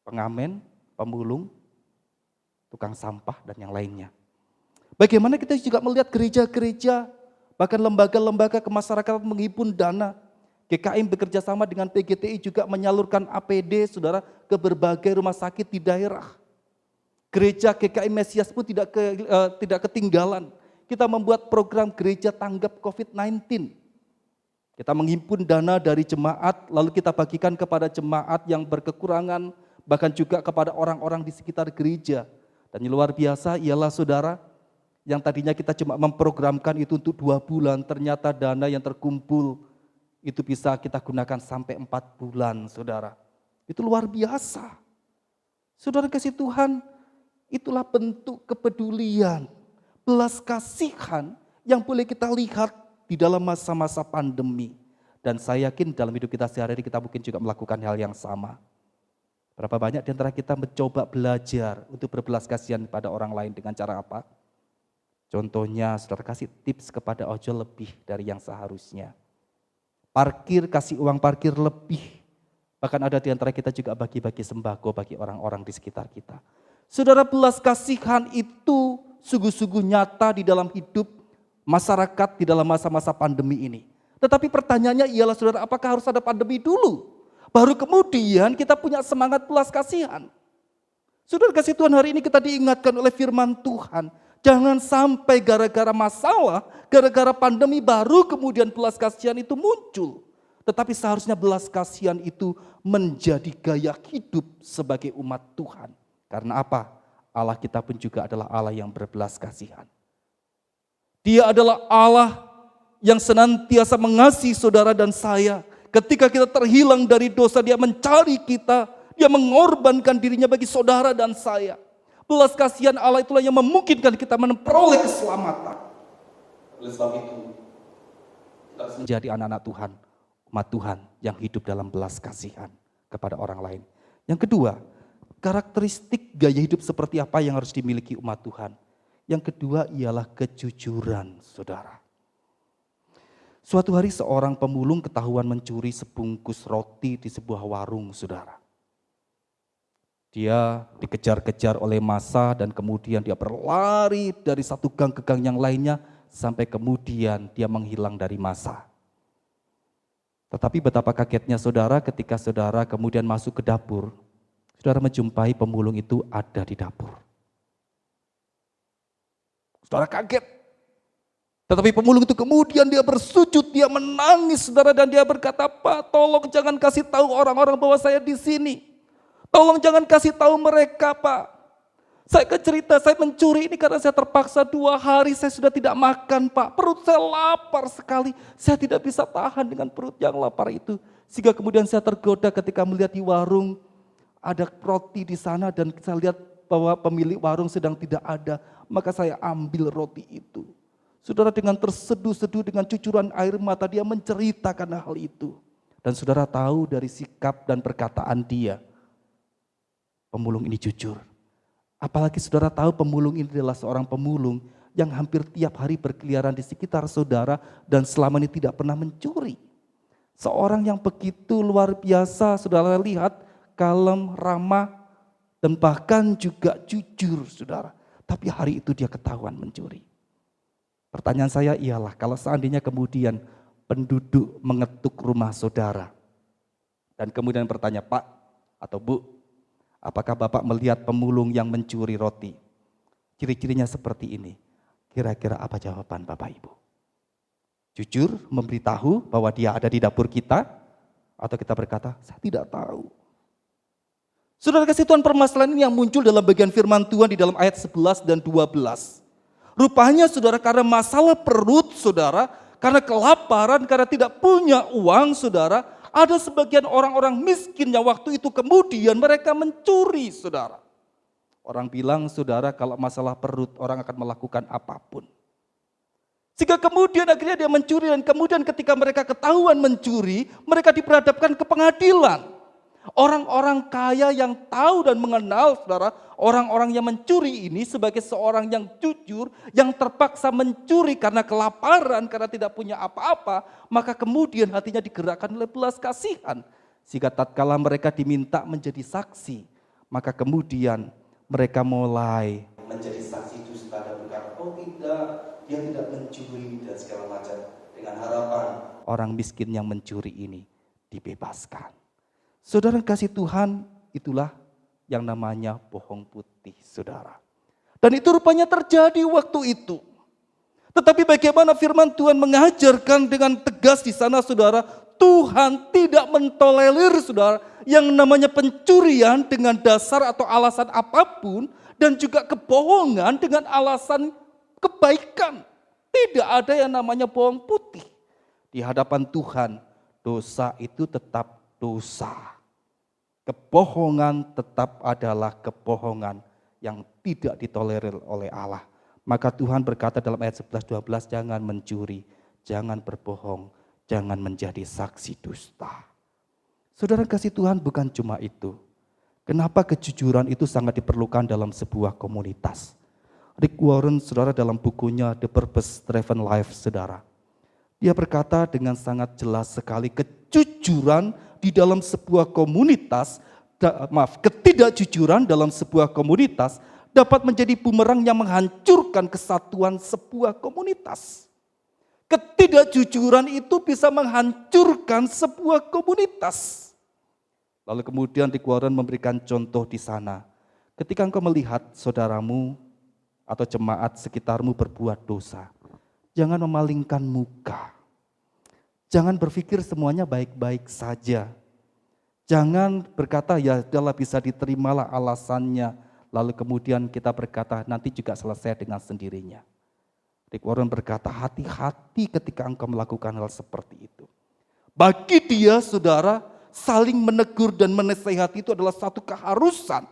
pengamen, pemulung, tukang sampah, dan yang lainnya. Bagaimana kita juga melihat gereja-gereja, bahkan lembaga-lembaga kemasyarakatan menghimpun dana. GKIM bekerja sama dengan PGTI juga menyalurkan APD saudara ke berbagai rumah sakit di daerah. Gereja GKIM Mesias pun tidak ketinggalan. Kita membuat program gereja tanggap COVID-19. Kita menghimpun dana dari jemaat, lalu kita bagikan kepada jemaat yang berkekurangan, bahkan juga kepada orang-orang di sekitar gereja. Dan yang luar biasa ialah saudara, yang tadinya kita cuma memprogramkan itu untuk 2 bulan, ternyata dana yang terkumpul itu bisa kita gunakan sampai 4 bulan saudara. Itu luar biasa. Saudara kasih Tuhan, itulah bentuk kepedulian, belas kasihan yang boleh kita lihat di dalam masa-masa pandemi. Dan saya yakin dalam hidup kita sehari-hari kita mungkin juga melakukan hal yang sama. Berapa banyak di antara kita mencoba belajar untuk berbelas kasihan pada orang lain dengan cara apa? Contohnya saudara kasih tips kepada ojol lebih dari yang seharusnya. Parkir, kasih uang parkir lebih. Bahkan ada di antara kita juga bagi-bagi sembako bagi orang-orang di sekitar kita. Saudara, belas kasihan itu sungguh-sungguh nyata di dalam hidup masyarakat di dalam masa-masa pandemi ini. Tetapi pertanyaannya ialah saudara, apakah harus ada pandemi dulu? Baru kemudian kita punya semangat belas kasihan. Saudara kasih Tuhan, hari ini kita diingatkan oleh firman Tuhan. Jangan sampai gara-gara masalah, gara-gara pandemi baru kemudian belas kasihan itu muncul. Tetapi seharusnya belas kasihan itu menjadi gaya hidup sebagai umat Tuhan. Karena apa? Allah kita pun juga adalah Allah yang berbelas kasihan. Dia adalah Allah yang senantiasa mengasihi saudara dan saya. Ketika kita terhilang dari dosa, dia mencari kita. Dia mengorbankan dirinya bagi saudara dan saya. Belas kasihan Allah itulah yang memungkinkan kita memperoleh keselamatan. Oleh sebab itu, kita harus menjadi anak-anak Tuhan, umat Tuhan yang hidup dalam belas kasihan kepada orang lain. Yang kedua, karakteristik gaya hidup seperti apa yang harus dimiliki umat Tuhan. Yang kedua ialah kejujuran, saudara. Suatu hari seorang pemulung ketahuan mencuri sebungkus roti di sebuah warung, saudara. Dia dikejar-kejar oleh massa dan kemudian dia berlari dari satu gang ke gang yang lainnya sampai kemudian dia menghilang dari massa. Tetapi betapa kagetnya saudara ketika saudara kemudian masuk ke dapur, saudara menjumpai pemulung itu ada di dapur. Saudara kaget. Tetapi pemulung itu kemudian dia bersujud, dia menangis saudara dan dia berkata, "Pak, tolong jangan kasih tahu orang-orang bahwa saya di sini. Tolong jangan kasih tahu mereka, Pak. Saya cerita, saya mencuri ini karena saya terpaksa 2 hari saya sudah tidak makan, Pak. Perut saya lapar sekali. Saya tidak bisa tahan dengan perut yang lapar itu. Sehingga kemudian saya tergoda ketika melihat di warung ada roti di sana dan saya lihat bahwa pemilik warung sedang tidak ada. Maka saya ambil roti itu." Saudara, dengan terseduh-seduh, dengan cucuran air mata dia menceritakan hal itu. Dan saudara tahu dari sikap dan perkataan dia, pemulung ini jujur. Apalagi saudara tahu pemulung ini adalah seorang pemulung yang hampir tiap hari berkeliaran di sekitar saudara dan selama ini tidak pernah mencuri. Seorang yang begitu luar biasa, saudara lihat, kalem, ramah, dan bahkan juga jujur, saudara. Tapi hari itu dia ketahuan mencuri. Pertanyaan saya ialah, kalau seandainya kemudian penduduk mengetuk rumah saudara dan kemudian bertanya, "Pak atau Bu, apakah Bapak melihat pemulung yang mencuri roti? Ciri-cirinya seperti ini." Kira-kira apa jawaban Bapak Ibu? Jujur memberitahu bahwa dia ada di dapur kita? Atau kita berkata, "Saya tidak tahu." Saudara kasih Tuhan, permasalahan ini yang muncul dalam bagian firman Tuhan di dalam ayat 11 dan 12. Rupanya saudara karena masalah perut saudara, karena kelaparan, karena tidak punya uang saudara, ada sebagian orang-orang miskin yang waktu itu kemudian mereka mencuri saudara. Orang bilang saudara kalau masalah perut orang akan melakukan apapun. Sehingga kemudian akhirnya dia mencuri dan kemudian ketika mereka ketahuan mencuri, mereka diperhadapkan ke pengadilan. Orang-orang kaya yang tahu dan mengenal saudara, orang-orang yang mencuri ini sebagai seorang yang jujur, yang terpaksa mencuri karena kelaparan, karena tidak punya apa-apa, maka kemudian hatinya digerakkan oleh belas kasihan. Sehingga tatkala mereka diminta menjadi saksi, maka kemudian mereka mulai menjadi saksi dusta dan berkata, "Oh tidak, dia tidak mencuri," dan segala macam, dengan harapan orang miskin yang mencuri ini dibebaskan. Saudara kasih Tuhan, itulah yang namanya bohong putih, saudara. Dan itu rupanya terjadi waktu itu. Tetapi bagaimana firman Tuhan mengajarkan dengan tegas di sana, saudara, Tuhan tidak mentolerir, saudara, yang namanya pencurian dengan dasar atau alasan apapun, dan juga kebohongan dengan alasan kebaikan. Tidak ada yang namanya bohong putih. Di hadapan Tuhan, dosa itu tetap dosa. Kebohongan tetap adalah kebohongan yang tidak ditolerir oleh Allah. Maka Tuhan berkata dalam ayat 11-12, jangan mencuri, jangan berbohong, jangan menjadi saksi dusta. Saudara kasih Tuhan, bukan cuma itu. Kenapa kejujuran itu sangat diperlukan dalam sebuah komunitas? Rick Warren, saudara, dalam bukunya The Purpose Driven Life, saudara, dia berkata dengan sangat jelas sekali, kejujuran di dalam sebuah komunitas, ketidakjujuran dalam sebuah komunitas dapat menjadi bumerang yang menghancurkan kesatuan sebuah komunitas. Ketidakjujuran itu bisa menghancurkan sebuah komunitas. Lalu kemudian Rick Warren memberikan contoh di sana. Ketika engkau melihat saudaramu atau jemaat sekitarmu berbuat dosa, jangan memalingkan muka. Jangan berpikir semuanya baik-baik saja. Jangan berkata ya adalah bisa diterimalah alasannya. Lalu kemudian kita berkata nanti juga selesai dengan sendirinya. Rick Warren berkata hati-hati ketika engkau melakukan hal seperti itu. Bagi dia, saudara, saling menegur dan menasihati itu adalah satu keharusan.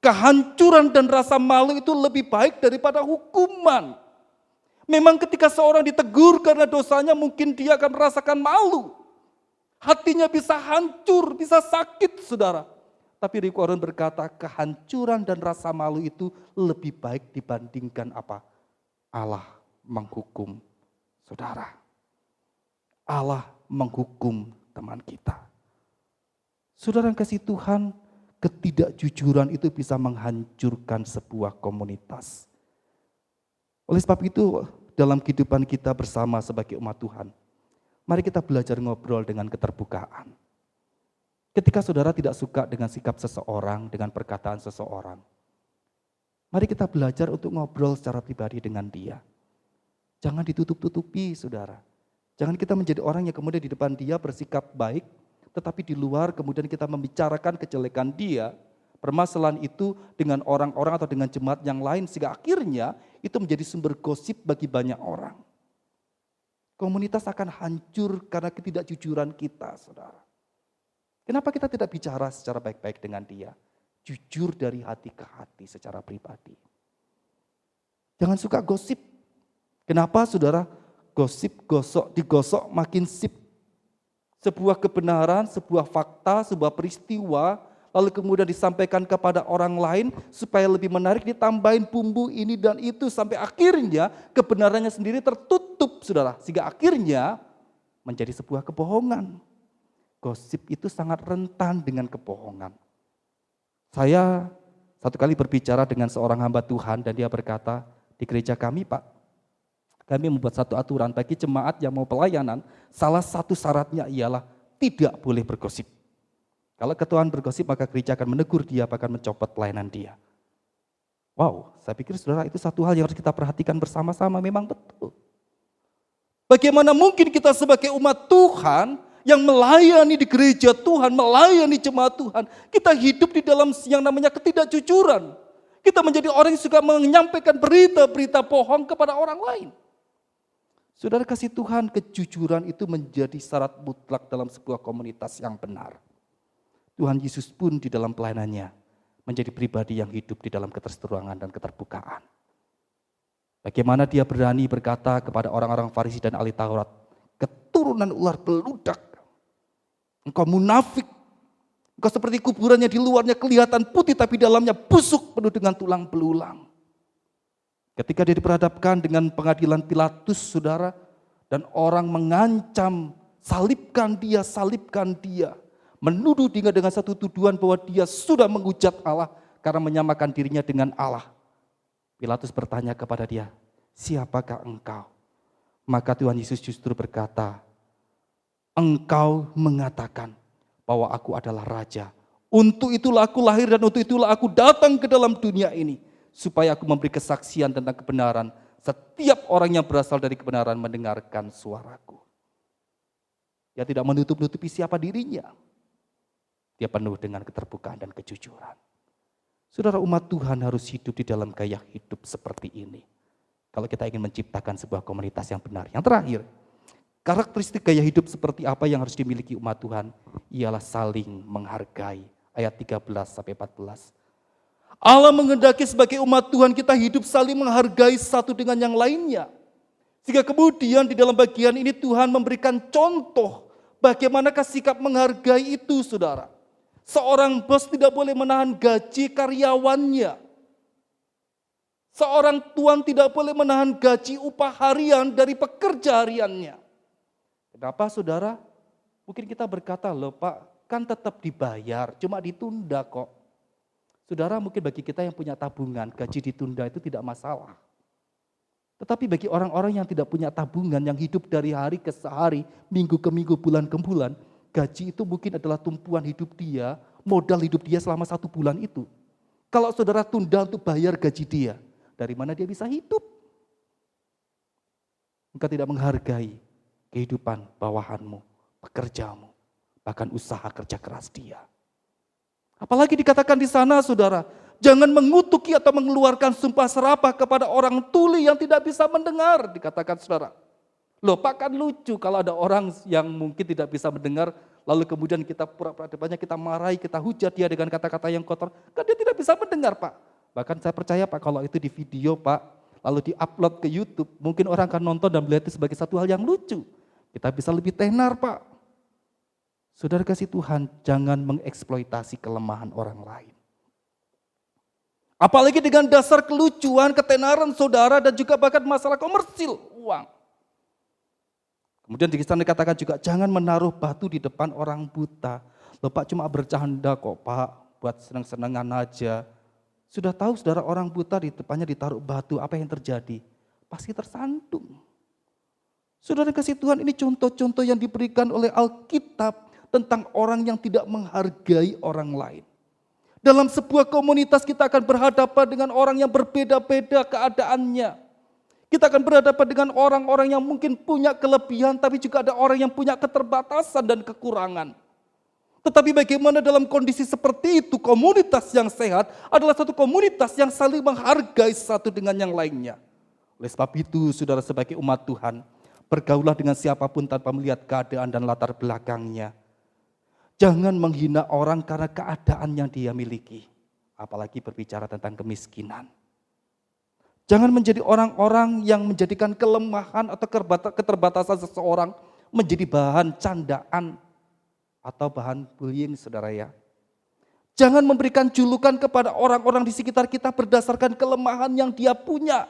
Kehancuran dan rasa malu itu lebih baik daripada hukuman. Memang ketika seorang ditegur karena dosanya, mungkin dia akan merasakan malu. Hatinya bisa hancur, bisa sakit, saudara. Tapi Rick Warren berkata, kehancuran dan rasa malu itu lebih baik dibandingkan apa? Allah menghukum saudara. Allah menghukum teman kita. Saudara yang kasih Tuhan, ketidakjujuran itu bisa menghancurkan sebuah komunitas. Oleh sebab itu, dalam kehidupan kita bersama sebagai umat Tuhan, mari kita belajar ngobrol dengan keterbukaan. Ketika saudara tidak suka dengan sikap seseorang, dengan perkataan seseorang, mari kita belajar untuk ngobrol secara pribadi dengan dia. Jangan ditutup-tutupi, saudara. Jangan kita menjadi orang yang kemudian di depan dia bersikap baik, tetapi di luar kemudian kita membicarakan kejelekan dia, permasalahan itu dengan orang-orang atau dengan jemaat yang lain, sehingga akhirnya itu menjadi sumber gosip bagi banyak orang. Komunitas akan hancur karena ketidakjujuran kita, saudara. Kenapa kita tidak bicara secara baik-baik dengan dia? Jujur dari hati ke hati secara pribadi. Jangan suka gosip. Kenapa, saudara? Gosip, digosok makin sip. Sebuah kebenaran, sebuah fakta, sebuah peristiwa, lalu kemudian disampaikan kepada orang lain supaya lebih menarik, ditambahin bumbu ini dan itu sampai akhirnya kebenarannya sendiri tertutup, saudara. Sehingga akhirnya menjadi sebuah kebohongan. Gosip itu sangat rentan dengan kebohongan. Saya satu kali berbicara dengan seorang hamba Tuhan dan dia berkata, di gereja kami Pak, kami membuat satu aturan bagi jemaat yang mau pelayanan, salah satu syaratnya ialah tidak boleh bergosip. Kalau ketuaan bergosip maka gereja akan menegur dia, bahkan mencopot pelayanan dia. Wow, saya pikir saudara itu satu hal yang harus kita perhatikan bersama-sama, memang betul. Bagaimana mungkin kita sebagai umat Tuhan yang melayani di gereja Tuhan, melayani jemaat Tuhan, kita hidup di dalam yang namanya ketidakjujuran. Kita menjadi orang yang suka menyampaikan berita-berita bohong kepada orang lain. Saudara kasih Tuhan, kejujuran itu menjadi syarat mutlak dalam sebuah komunitas yang benar. Tuhan Yesus pun di dalam pelayanannya menjadi pribadi yang hidup di dalam keterseruangan dan keterbukaan. Bagaimana dia berani berkata kepada orang-orang Farisi dan ahli Taurat, keturunan ular beludak, engkau munafik, engkau seperti kuburannya di luarnya kelihatan putih tapi dalamnya busuk penuh dengan tulang belulang. Ketika dia diperhadapkan dengan pengadilan Pilatus, saudara, dan orang mengancam, salibkan dia, menuduh dia dengan satu tuduhan bahwa dia sudah menghujat Allah karena menyamakan dirinya dengan Allah. Pilatus bertanya kepada dia, siapakah engkau? Maka Tuhan Yesus justru berkata, engkau mengatakan bahwa aku adalah raja. Untuk itulah aku lahir dan untuk itulah aku datang ke dalam dunia ini. Supaya aku memberi kesaksian tentang kebenaran. Setiap orang yang berasal dari kebenaran mendengarkan suaraku. Dia tidak menutup-nutupi siapa dirinya. Dia penuh dengan keterbukaan dan kejujuran. Saudara, umat Tuhan harus hidup di dalam gaya hidup seperti ini. Kalau kita ingin menciptakan sebuah komunitas yang benar. Yang terakhir, karakteristik gaya hidup seperti apa yang harus dimiliki umat Tuhan? Ialah saling menghargai. Ayat 13-14. Allah menghendaki sebagai umat Tuhan kita hidup saling menghargai satu dengan yang lainnya. Sehingga kemudian di dalam bagian ini Tuhan memberikan contoh bagaimanakah sikap menghargai itu, saudara. Seorang bos tidak boleh menahan gaji karyawannya. Seorang tuan tidak boleh menahan gaji upah harian dari pekerja hariannya. Kenapa, saudara? Mungkin kita berkata, loh Pak, kan tetap dibayar, cuma ditunda kok. Saudara, mungkin bagi kita yang punya tabungan, gaji ditunda itu tidak masalah. Tetapi bagi orang-orang yang tidak punya tabungan, yang hidup dari hari ke hari, minggu ke minggu, bulan ke bulan, gaji itu mungkin adalah tumpuan hidup dia, modal hidup dia selama 1 bulan itu. Kalau saudara tunda untuk bayar gaji dia, dari mana dia bisa hidup? Engkau tidak menghargai kehidupan bawahanmu, pekerjamu, bahkan usaha kerja keras dia. Apalagi dikatakan di sana, saudara, jangan mengutuki atau mengeluarkan sumpah serapah kepada orang tuli yang tidak bisa mendengar, dikatakan saudara. Loh Pak, kan lucu kalau ada orang yang mungkin tidak bisa mendengar, lalu kemudian kita pura-pura depannya, kita marahi, kita hujat dia dengan kata-kata yang kotor. Kan dia tidak bisa mendengar Pak. Bahkan saya percaya Pak, kalau itu di video Pak, lalu di-upload ke YouTube, mungkin orang akan nonton dan melihat itu sebagai satu hal yang lucu. Kita bisa lebih tenar Pak. Saudara kasih Tuhan, jangan mengeksploitasi kelemahan orang lain. Apalagi dengan dasar kelucuan, ketenaran saudara, dan juga bahkan masalah komersil, uang. Kemudian di sana dikatakan juga, jangan menaruh batu di depan orang buta. Loh Pak, cuma bercanda kok Pak, buat senang-senangan aja. Sudah tahu saudara, orang buta di depannya ditaruh batu, apa yang terjadi? Pasti tersandung. Saudara kasih Tuhan, ini contoh-contoh yang diberikan oleh Alkitab tentang orang yang tidak menghargai orang lain. Dalam sebuah komunitas kita akan berhadapan dengan orang yang berbeda-beda keadaannya. Kita akan berhadapan dengan orang-orang yang mungkin punya kelebihan, tapi juga ada orang yang punya keterbatasan dan kekurangan. Tetapi bagaimana dalam kondisi seperti itu, komunitas yang sehat adalah satu komunitas yang saling menghargai satu dengan yang lainnya. Oleh sebab itu, saudara sebagai umat Tuhan, bergaulah dengan siapapun tanpa melihat keadaan dan latar belakangnya. Jangan menghina orang karena keadaan yang dia miliki. Apalagi berbicara tentang kemiskinan. Jangan menjadi orang-orang yang menjadikan kelemahan atau keterbatasan seseorang menjadi bahan candaan atau bahan bullying saudara ya. Jangan memberikan julukan kepada orang-orang di sekitar kita berdasarkan kelemahan yang dia punya.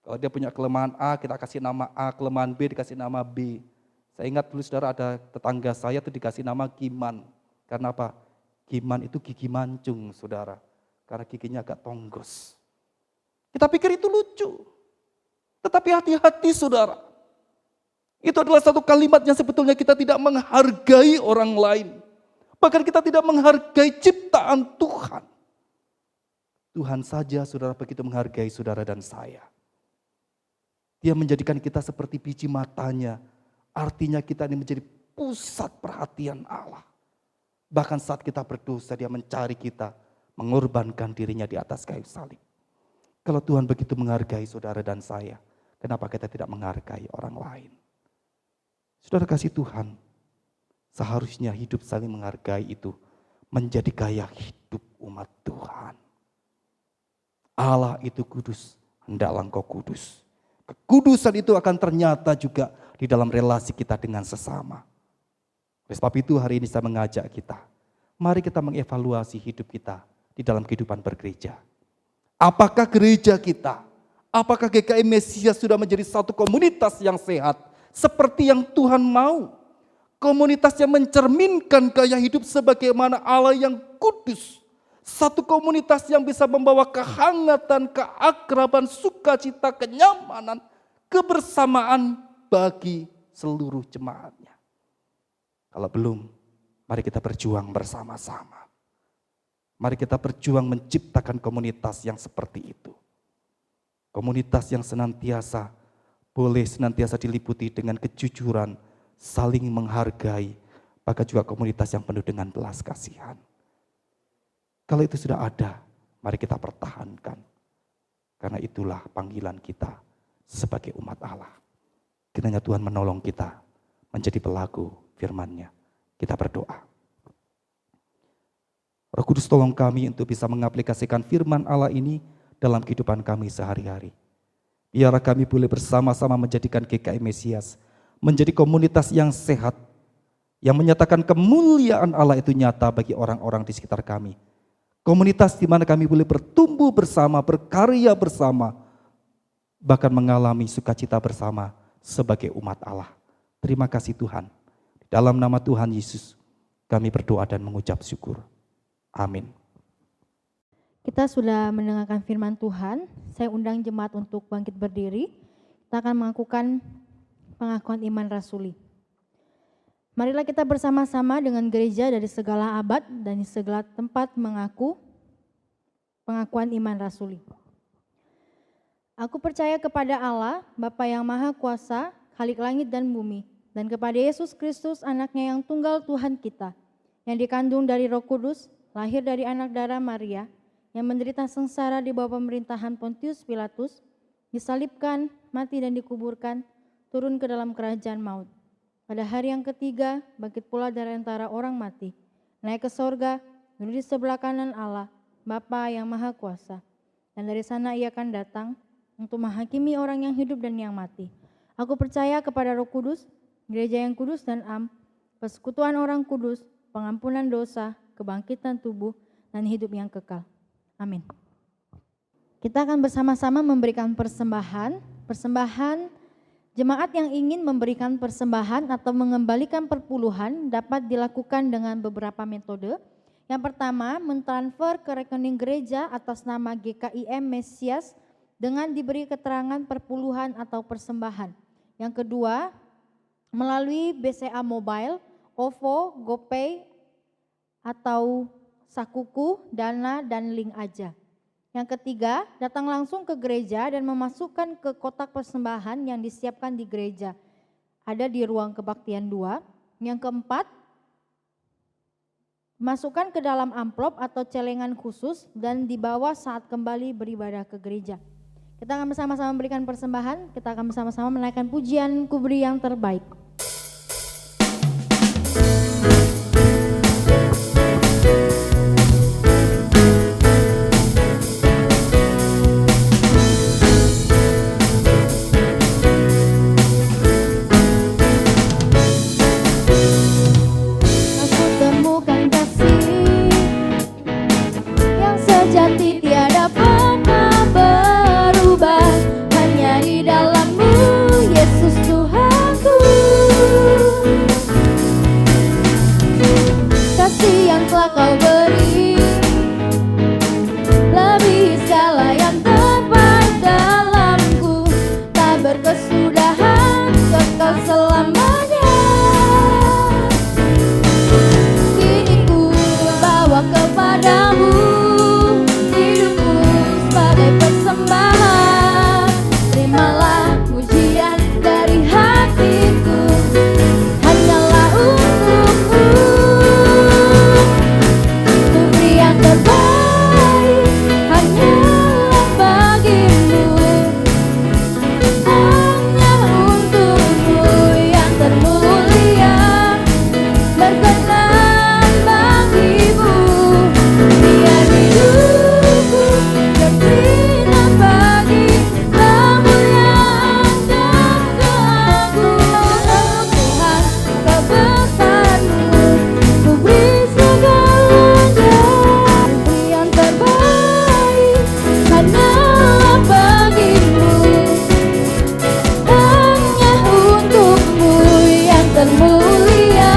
Kalau dia punya kelemahan A, kita kasih nama A, kelemahan B dikasih nama B. Saya ingat dulu saudara, ada tetangga saya itu dikasih nama Giman. Karena apa? Giman itu gigi mancung saudara. Karena giginya agak tonggos. Kita pikir itu lucu. Tetapi hati-hati saudara. Itu adalah satu kalimat yang sebetulnya kita tidak menghargai orang lain. Bahkan kita tidak menghargai ciptaan Tuhan. Tuhan saja saudara begitu menghargai saudara dan saya. Dia menjadikan kita seperti biji matanya. Artinya kita ini menjadi pusat perhatian Allah. Bahkan saat kita berdosa, dia mencari kita, mengorbankan dirinya di atas kayu salib. Kalau Tuhan begitu menghargai saudara dan saya, kenapa kita tidak menghargai orang lain? Saudara kasih Tuhan, seharusnya hidup saling menghargai itu menjadi gaya hidup umat Tuhan. Allah itu kudus, hendaklah engkau kudus. Kekudusan itu akan ternyata juga di dalam relasi kita dengan sesama. Oleh sebab itu hari ini saya mengajak kita, mari kita mengevaluasi hidup kita di dalam kehidupan bergereja. Apakah gereja kita, apakah GKI Mesias sudah menjadi satu komunitas yang sehat, seperti yang Tuhan mau? Komunitas yang mencerminkan gaya hidup sebagaimana Allah yang kudus. Satu komunitas yang bisa membawa kehangatan, keakraban, sukacita, kenyamanan, kebersamaan bagi seluruh jemaatnya. Kalau belum, mari kita berjuang bersama-sama. Mari kita berjuang menciptakan komunitas yang seperti itu. Komunitas yang senantiasa boleh senantiasa diliputi dengan kejujuran, saling menghargai, bahkan juga komunitas yang penuh dengan belas kasihan. Kalau itu sudah ada, mari kita pertahankan. Karena itulah panggilan kita sebagai umat Allah. Kiranya Tuhan menolong kita menjadi pelaku firman-Nya. Kita berdoa. Roh Kudus tolong kami untuk bisa mengaplikasikan firman Allah ini dalam kehidupan kami sehari-hari. Biarlah kami boleh bersama-sama menjadikan GKI Mesias menjadi komunitas yang sehat, yang menyatakan kemuliaan Allah itu nyata bagi orang-orang di sekitar kami. Komunitas di mana kami boleh bertumbuh bersama, berkarya bersama, bahkan mengalami sukacita bersama sebagai umat Allah. Terima kasih Tuhan. Dalam nama Tuhan Yesus, kami berdoa dan mengucap syukur. Amin. Kita sudah mendengarkan firman Tuhan. Saya undang jemaat untuk bangkit berdiri. Kita akan melakukan pengakuan iman rasuli. Marilah kita bersama-sama dengan gereja dari segala abad dan di segala tempat mengaku pengakuan iman rasuli. Aku percaya kepada Allah, Bapa yang Maha Kuasa, Khalik langit dan bumi, dan kepada Yesus Kristus, anaknya yang tunggal Tuhan kita, yang dikandung dari Roh Kudus, lahir dari anak darah Maria, yang menderita sengsara di bawah pemerintahan Pontius Pilatus, disalibkan, mati dan dikuburkan, turun ke dalam kerajaan maut. Pada hari yang ketiga, bangkit pula dari antara orang mati, naik ke sorga, duduk di sebelah kanan Allah, Bapa yang Maha Kuasa. Dan dari sana ia akan datang untuk menghakimi orang yang hidup dan yang mati. Aku percaya kepada Roh Kudus, gereja yang kudus dan persekutuan orang kudus, pengampunan dosa, kebangkitan tubuh, dan hidup yang kekal. Amin. Kita akan bersama-sama memberikan persembahan jemaat yang ingin memberikan persembahan atau mengembalikan perpuluhan dapat dilakukan dengan beberapa metode. Yang pertama, mentransfer ke rekening gereja atas nama GKIM Mesias dengan diberi keterangan perpuluhan atau persembahan. Yang kedua, melalui BCA Mobile, OVO, GoPay, atau Sakuku, Dana, dan Link Aja. Yang ketiga, datang langsung ke gereja dan memasukkan ke kotak persembahan yang disiapkan di gereja. Ada di ruang kebaktian 2. Yang keempat, masukkan ke dalam amplop atau celengan khusus dan dibawa saat kembali beribadah ke gereja. Kita akan bersama-sama memberikan persembahan, kita akan bersama-sama menaikkan pujian Ku Beri yang terbaik. Sejati tiada pernah berubah, hanya di dalam-Mu Yesus Tuhanku. Kasih yang telah Kau beri lebih segala yang terbaik dalamku, tak berkesudahan, kekal selamanya. Kini ku bawa kepadamu persembahan, terimalah pujian dari hatiku, hanyalah untukmu. Ku beri yang terbaik, hanyalah bagimu, hanya untukmu yang termulia, berkenan bagimu, biar hidupku bersinar bagi kemuliaan dan keagungan Tuhan, kebesaran-Mu. Ku beri segalanya, beri yang terbaik, hanyalah bagimu, hanya untukmu yang termulia,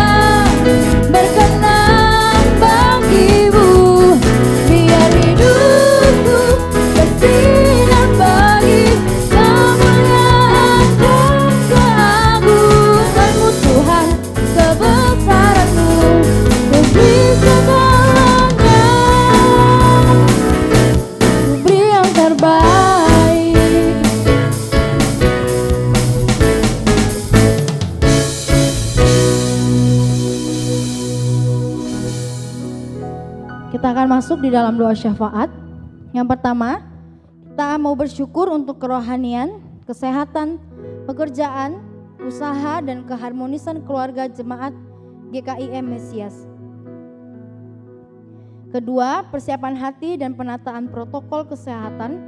berkenan bagimu, biar hidupku bersinar bagi kemuliaan dan keagungan-Mu Tuhan, kebesaran-Mu. Ku beri segalanya, ku beri yang terbaik. Kita akan masuk di dalam doa syafaat. Yang pertama, kita mau bersyukur untuk kerohanian, kesehatan, pekerjaan, usaha, dan keharmonisan keluarga jemaat GKIM Mesias. Kedua, persiapan hati dan penataan protokol kesehatan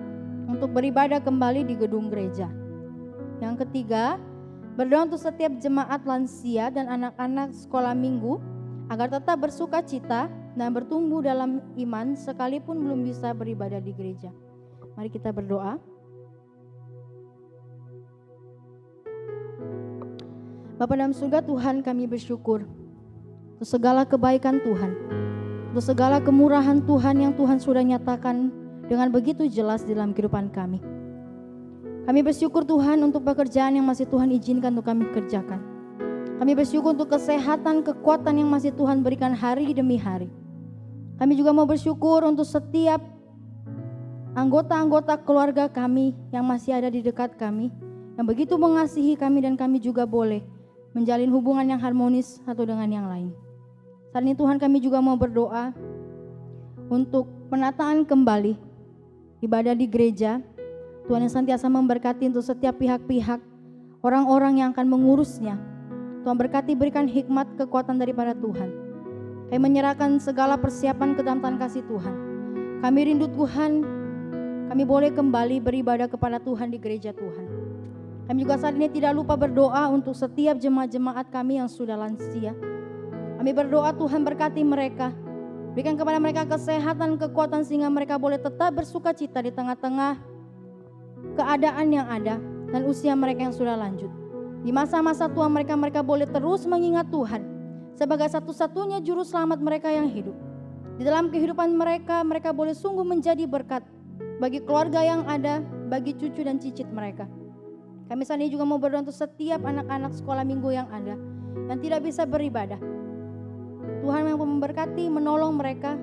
untuk beribadah kembali di gedung gereja. Yang ketiga, berdoa untuk setiap jemaat lansia dan anak-anak sekolah minggu agar tetap bersuka cita dan bertumbuh dalam iman sekalipun belum bisa beribadah di gereja. Mari kita berdoa. Bapa dalam surga, Tuhan, kami bersyukur untuk segala kebaikan Tuhan, untuk segala kemurahan Tuhan yang Tuhan sudah nyatakan dengan begitu jelas dalam kehidupan kami. Kami bersyukur Tuhan untuk pekerjaan yang masih Tuhan izinkan untuk kami kerjakan. Kami bersyukur untuk kesehatan, kekuatan yang masih Tuhan berikan hari demi hari. Kami juga mau bersyukur untuk setiap anggota-anggota keluarga kami yang masih ada di dekat kami, yang begitu mengasihi kami dan kami juga boleh menjalin hubungan yang harmonis satu dengan yang lain. Saat ini Tuhan, kami juga mau berdoa untuk penataan kembali ibadah di gereja. Tuhan yang senantiasa memberkati untuk setiap pihak-pihak, orang-orang yang akan mengurusnya. Tuhan berkati, berikan hikmat, kekuatan daripada Tuhan. Kami menyerahkan segala persiapan ke dalam tangan kasih Tuhan. Kami rindu Tuhan, kami boleh kembali beribadah kepada Tuhan di gereja Tuhan. Kami juga saat ini tidak lupa berdoa untuk setiap jemaat-jemaat kami yang sudah lansia. Kami berdoa Tuhan berkati mereka, berikan kepada mereka kesehatan, kekuatan sehingga mereka boleh tetap bersuka cita di tengah-tengah keadaan yang ada dan usia mereka yang sudah lanjut. Di masa-masa tua mereka boleh terus mengingat Tuhan sebagai satu-satunya juru selamat mereka yang hidup. Di dalam kehidupan mereka boleh sungguh menjadi berkat bagi keluarga yang ada, bagi cucu dan cicit mereka. Kami saat ini juga mau berdoa untuk setiap anak-anak sekolah minggu yang ada, yang tidak bisa beribadah. Tuhan yang memberkati, menolong mereka,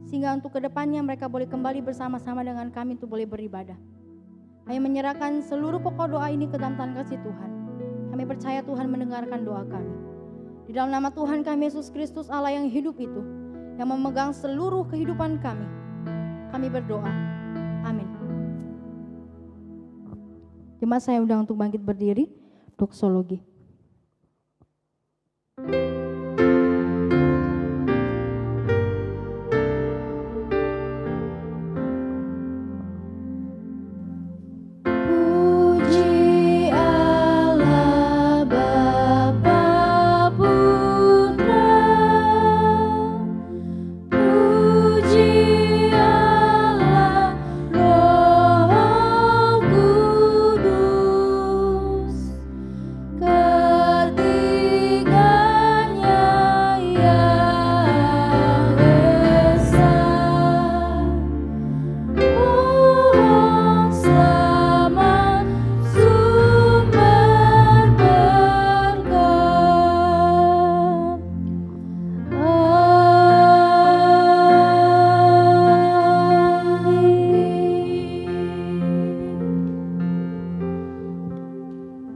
sehingga untuk kedepannya mereka boleh kembali bersama-sama dengan kami untuk boleh beribadah. Kami menyerahkan seluruh pokok doa ini ke dalam tangan kasih Tuhan. Kami percaya Tuhan mendengarkan doa kami. Di dalam nama Tuhan kami Yesus Kristus, Allah yang hidup itu, yang memegang seluruh kehidupan kami berdoa. Amin. Jemaat saya undang untuk bangkit berdiri, doksologi.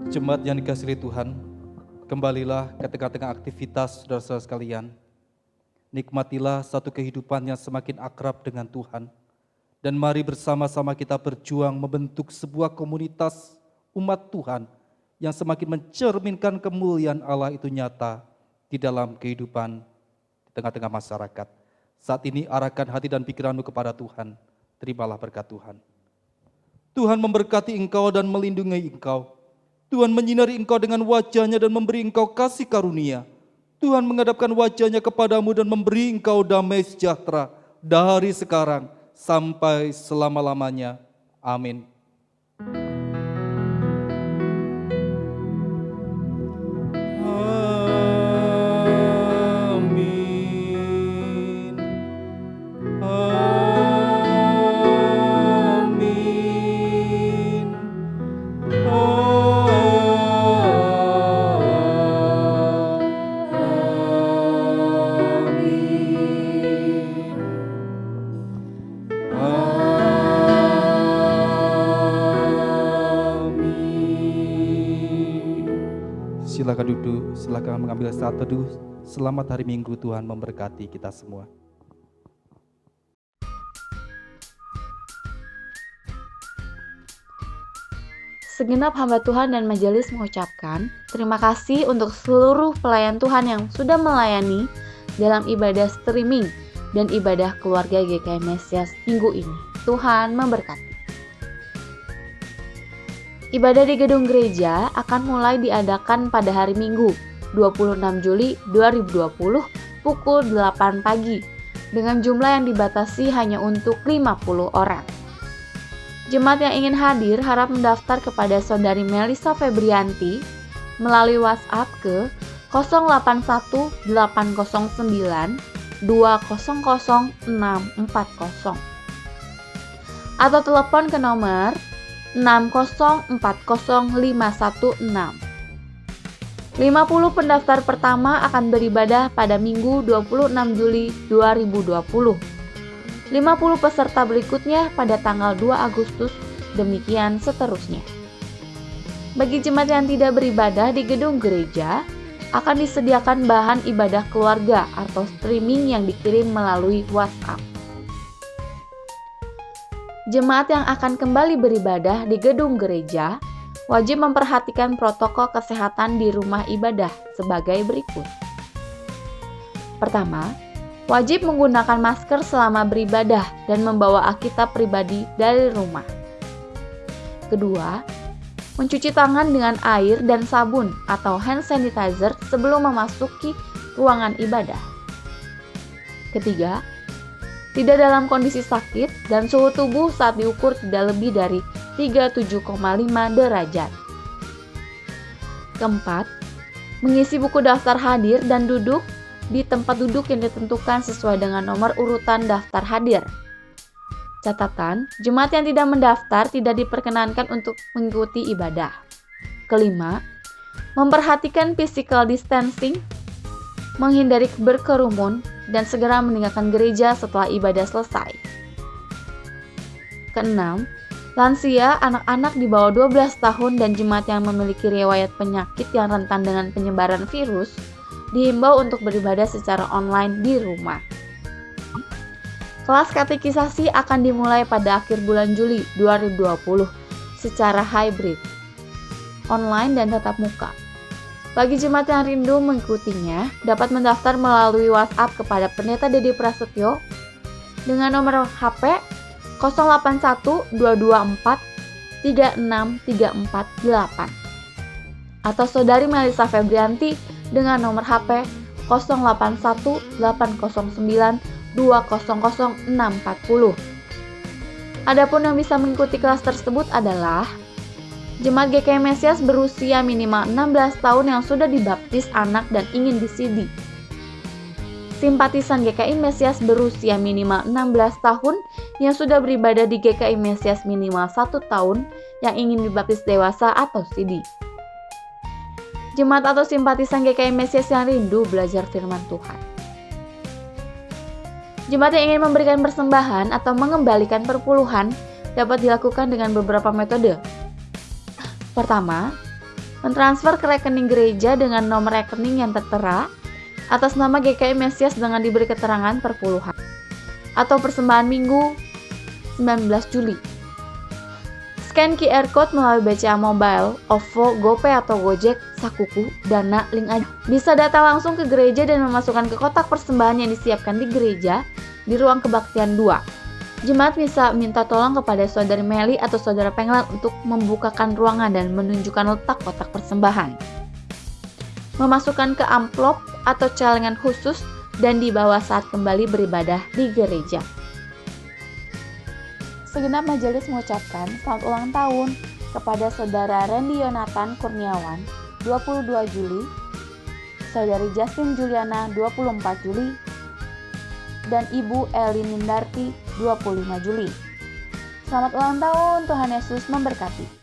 Jemaat yang dikasihi Tuhan, kembalilah ke tengah-tengah aktivitas saudara-saudara sekalian. Nikmatilah satu kehidupan yang semakin akrab dengan Tuhan. Dan mari bersama-sama kita berjuang membentuk sebuah komunitas umat Tuhan yang semakin mencerminkan kemuliaan Allah itu nyata di dalam kehidupan di tengah-tengah masyarakat. Saat ini arahkan hati dan pikiranmu kepada Tuhan. Terimalah berkat Tuhan. Tuhan memberkati engkau dan melindungi engkau. Tuhan menyinari engkau dengan wajah-Nya dan memberi engkau kasih karunia. Tuhan menghadapkan wajah-Nya kepadamu dan memberi engkau damai sejahtera dari sekarang sampai selama-lamanya. Amin. Silakan duduk, silakan mengambil saat teduh. Selamat hari Minggu, Tuhan memberkati kita semua. Segenap hamba Tuhan dan majelis mengucapkan terima kasih untuk seluruh pelayan Tuhan yang sudah melayani dalam ibadah streaming dan ibadah keluarga GKI Mesias minggu ini. Tuhan memberkati. Ibadah di gedung gereja akan mulai diadakan pada hari Minggu 26 Juli 2020 pukul 8 pagi dengan jumlah yang dibatasi hanya untuk 50 orang. Jemaat yang ingin hadir harap mendaftar kepada Saudari Melisa Febrianti melalui WhatsApp ke 081 809 200 640 atau telepon ke nomor 6040516. 50 pendaftar pertama akan beribadah pada Minggu 26 Juli 2020. 50 peserta berikutnya pada tanggal 2 Agustus, demikian seterusnya. Bagi jemaat yang tidak beribadah di gedung gereja, akan disediakan bahan ibadah keluarga atau streaming yang dikirim melalui WhatsApp. Jemaat yang akan kembali beribadah di gedung gereja wajib memperhatikan protokol kesehatan di rumah ibadah sebagai berikut. Pertama, wajib menggunakan masker selama beribadah dan membawa Alkitab pribadi dari rumah. Kedua, mencuci tangan dengan air dan sabun atau hand sanitizer sebelum memasuki ruangan ibadah. Ketiga, tidak dalam kondisi sakit dan suhu tubuh saat diukur tidak lebih dari 37,5 derajat. Keempat, mengisi buku daftar hadir dan duduk di tempat duduk yang ditentukan sesuai dengan nomor urutan daftar hadir. Catatan, jemaat yang tidak mendaftar tidak diperkenankan untuk mengikuti ibadah. Kelima, memperhatikan physical distancing, menghindari berkerumun, dan segera meninggalkan gereja setelah ibadah selesai. Keenam, lansia, anak-anak di bawah 12 tahun, dan jemaat yang memiliki riwayat penyakit yang rentan dengan penyebaran virus dihimbau untuk beribadah secara online di rumah. Kelas katekisasi akan dimulai pada akhir bulan Juli 2020 secara hybrid, online dan tatap muka. Bagi jemaat yang rindu mengikutinya, dapat mendaftar melalui WhatsApp kepada Pendeta Dedi Prasetyo dengan nomor HP 081 224 36348 atau Saudari Melisa Febrianti dengan nomor HP 081 809 200 640. Adapun yang bisa mengikuti kelas tersebut adalah jemaat GKI Mesias berusia minimal 16 tahun yang sudah dibaptis anak dan ingin disidi. Simpatisan GKI Mesias berusia minimal 16 tahun yang sudah beribadah di GKI Mesias minimal 1 tahun yang ingin dibaptis dewasa atau sidi. Jemaat atau simpatisan GKI Mesias yang rindu belajar firman Tuhan. Jemaat yang ingin memberikan persembahan atau mengembalikan perpuluhan dapat dilakukan dengan beberapa metode. Pertama, mentransfer ke rekening gereja dengan nomor rekening yang tertera atas nama GKI Mesias dengan diberi keterangan perpuluhan atau persembahan Minggu 19 Juli. Scan QR Code melalui BCA Mobile, OVO, GoPay atau Gojek, Sakuku, Dana, Link aja. Bisa datang langsung ke gereja dan memasukkan ke kotak persembahan yang disiapkan di gereja di ruang kebaktian 2. Jemaat bisa minta tolong kepada Saudari Meli atau Saudara Penglan untuk membukakan ruangan dan menunjukkan letak kotak persembahan. Memasukkan ke amplop atau celengan khusus dan dibawa saat kembali beribadah di gereja. Segenap majelis mengucapkan selamat ulang tahun kepada Saudara Randy Yonatan Kurniawan 22 Juli, Saudari Justin Juliana 24 Juli, dan Ibu Elin Nindarti 25 Juli. Selamat ulang tahun, Tuhan Yesus memberkati.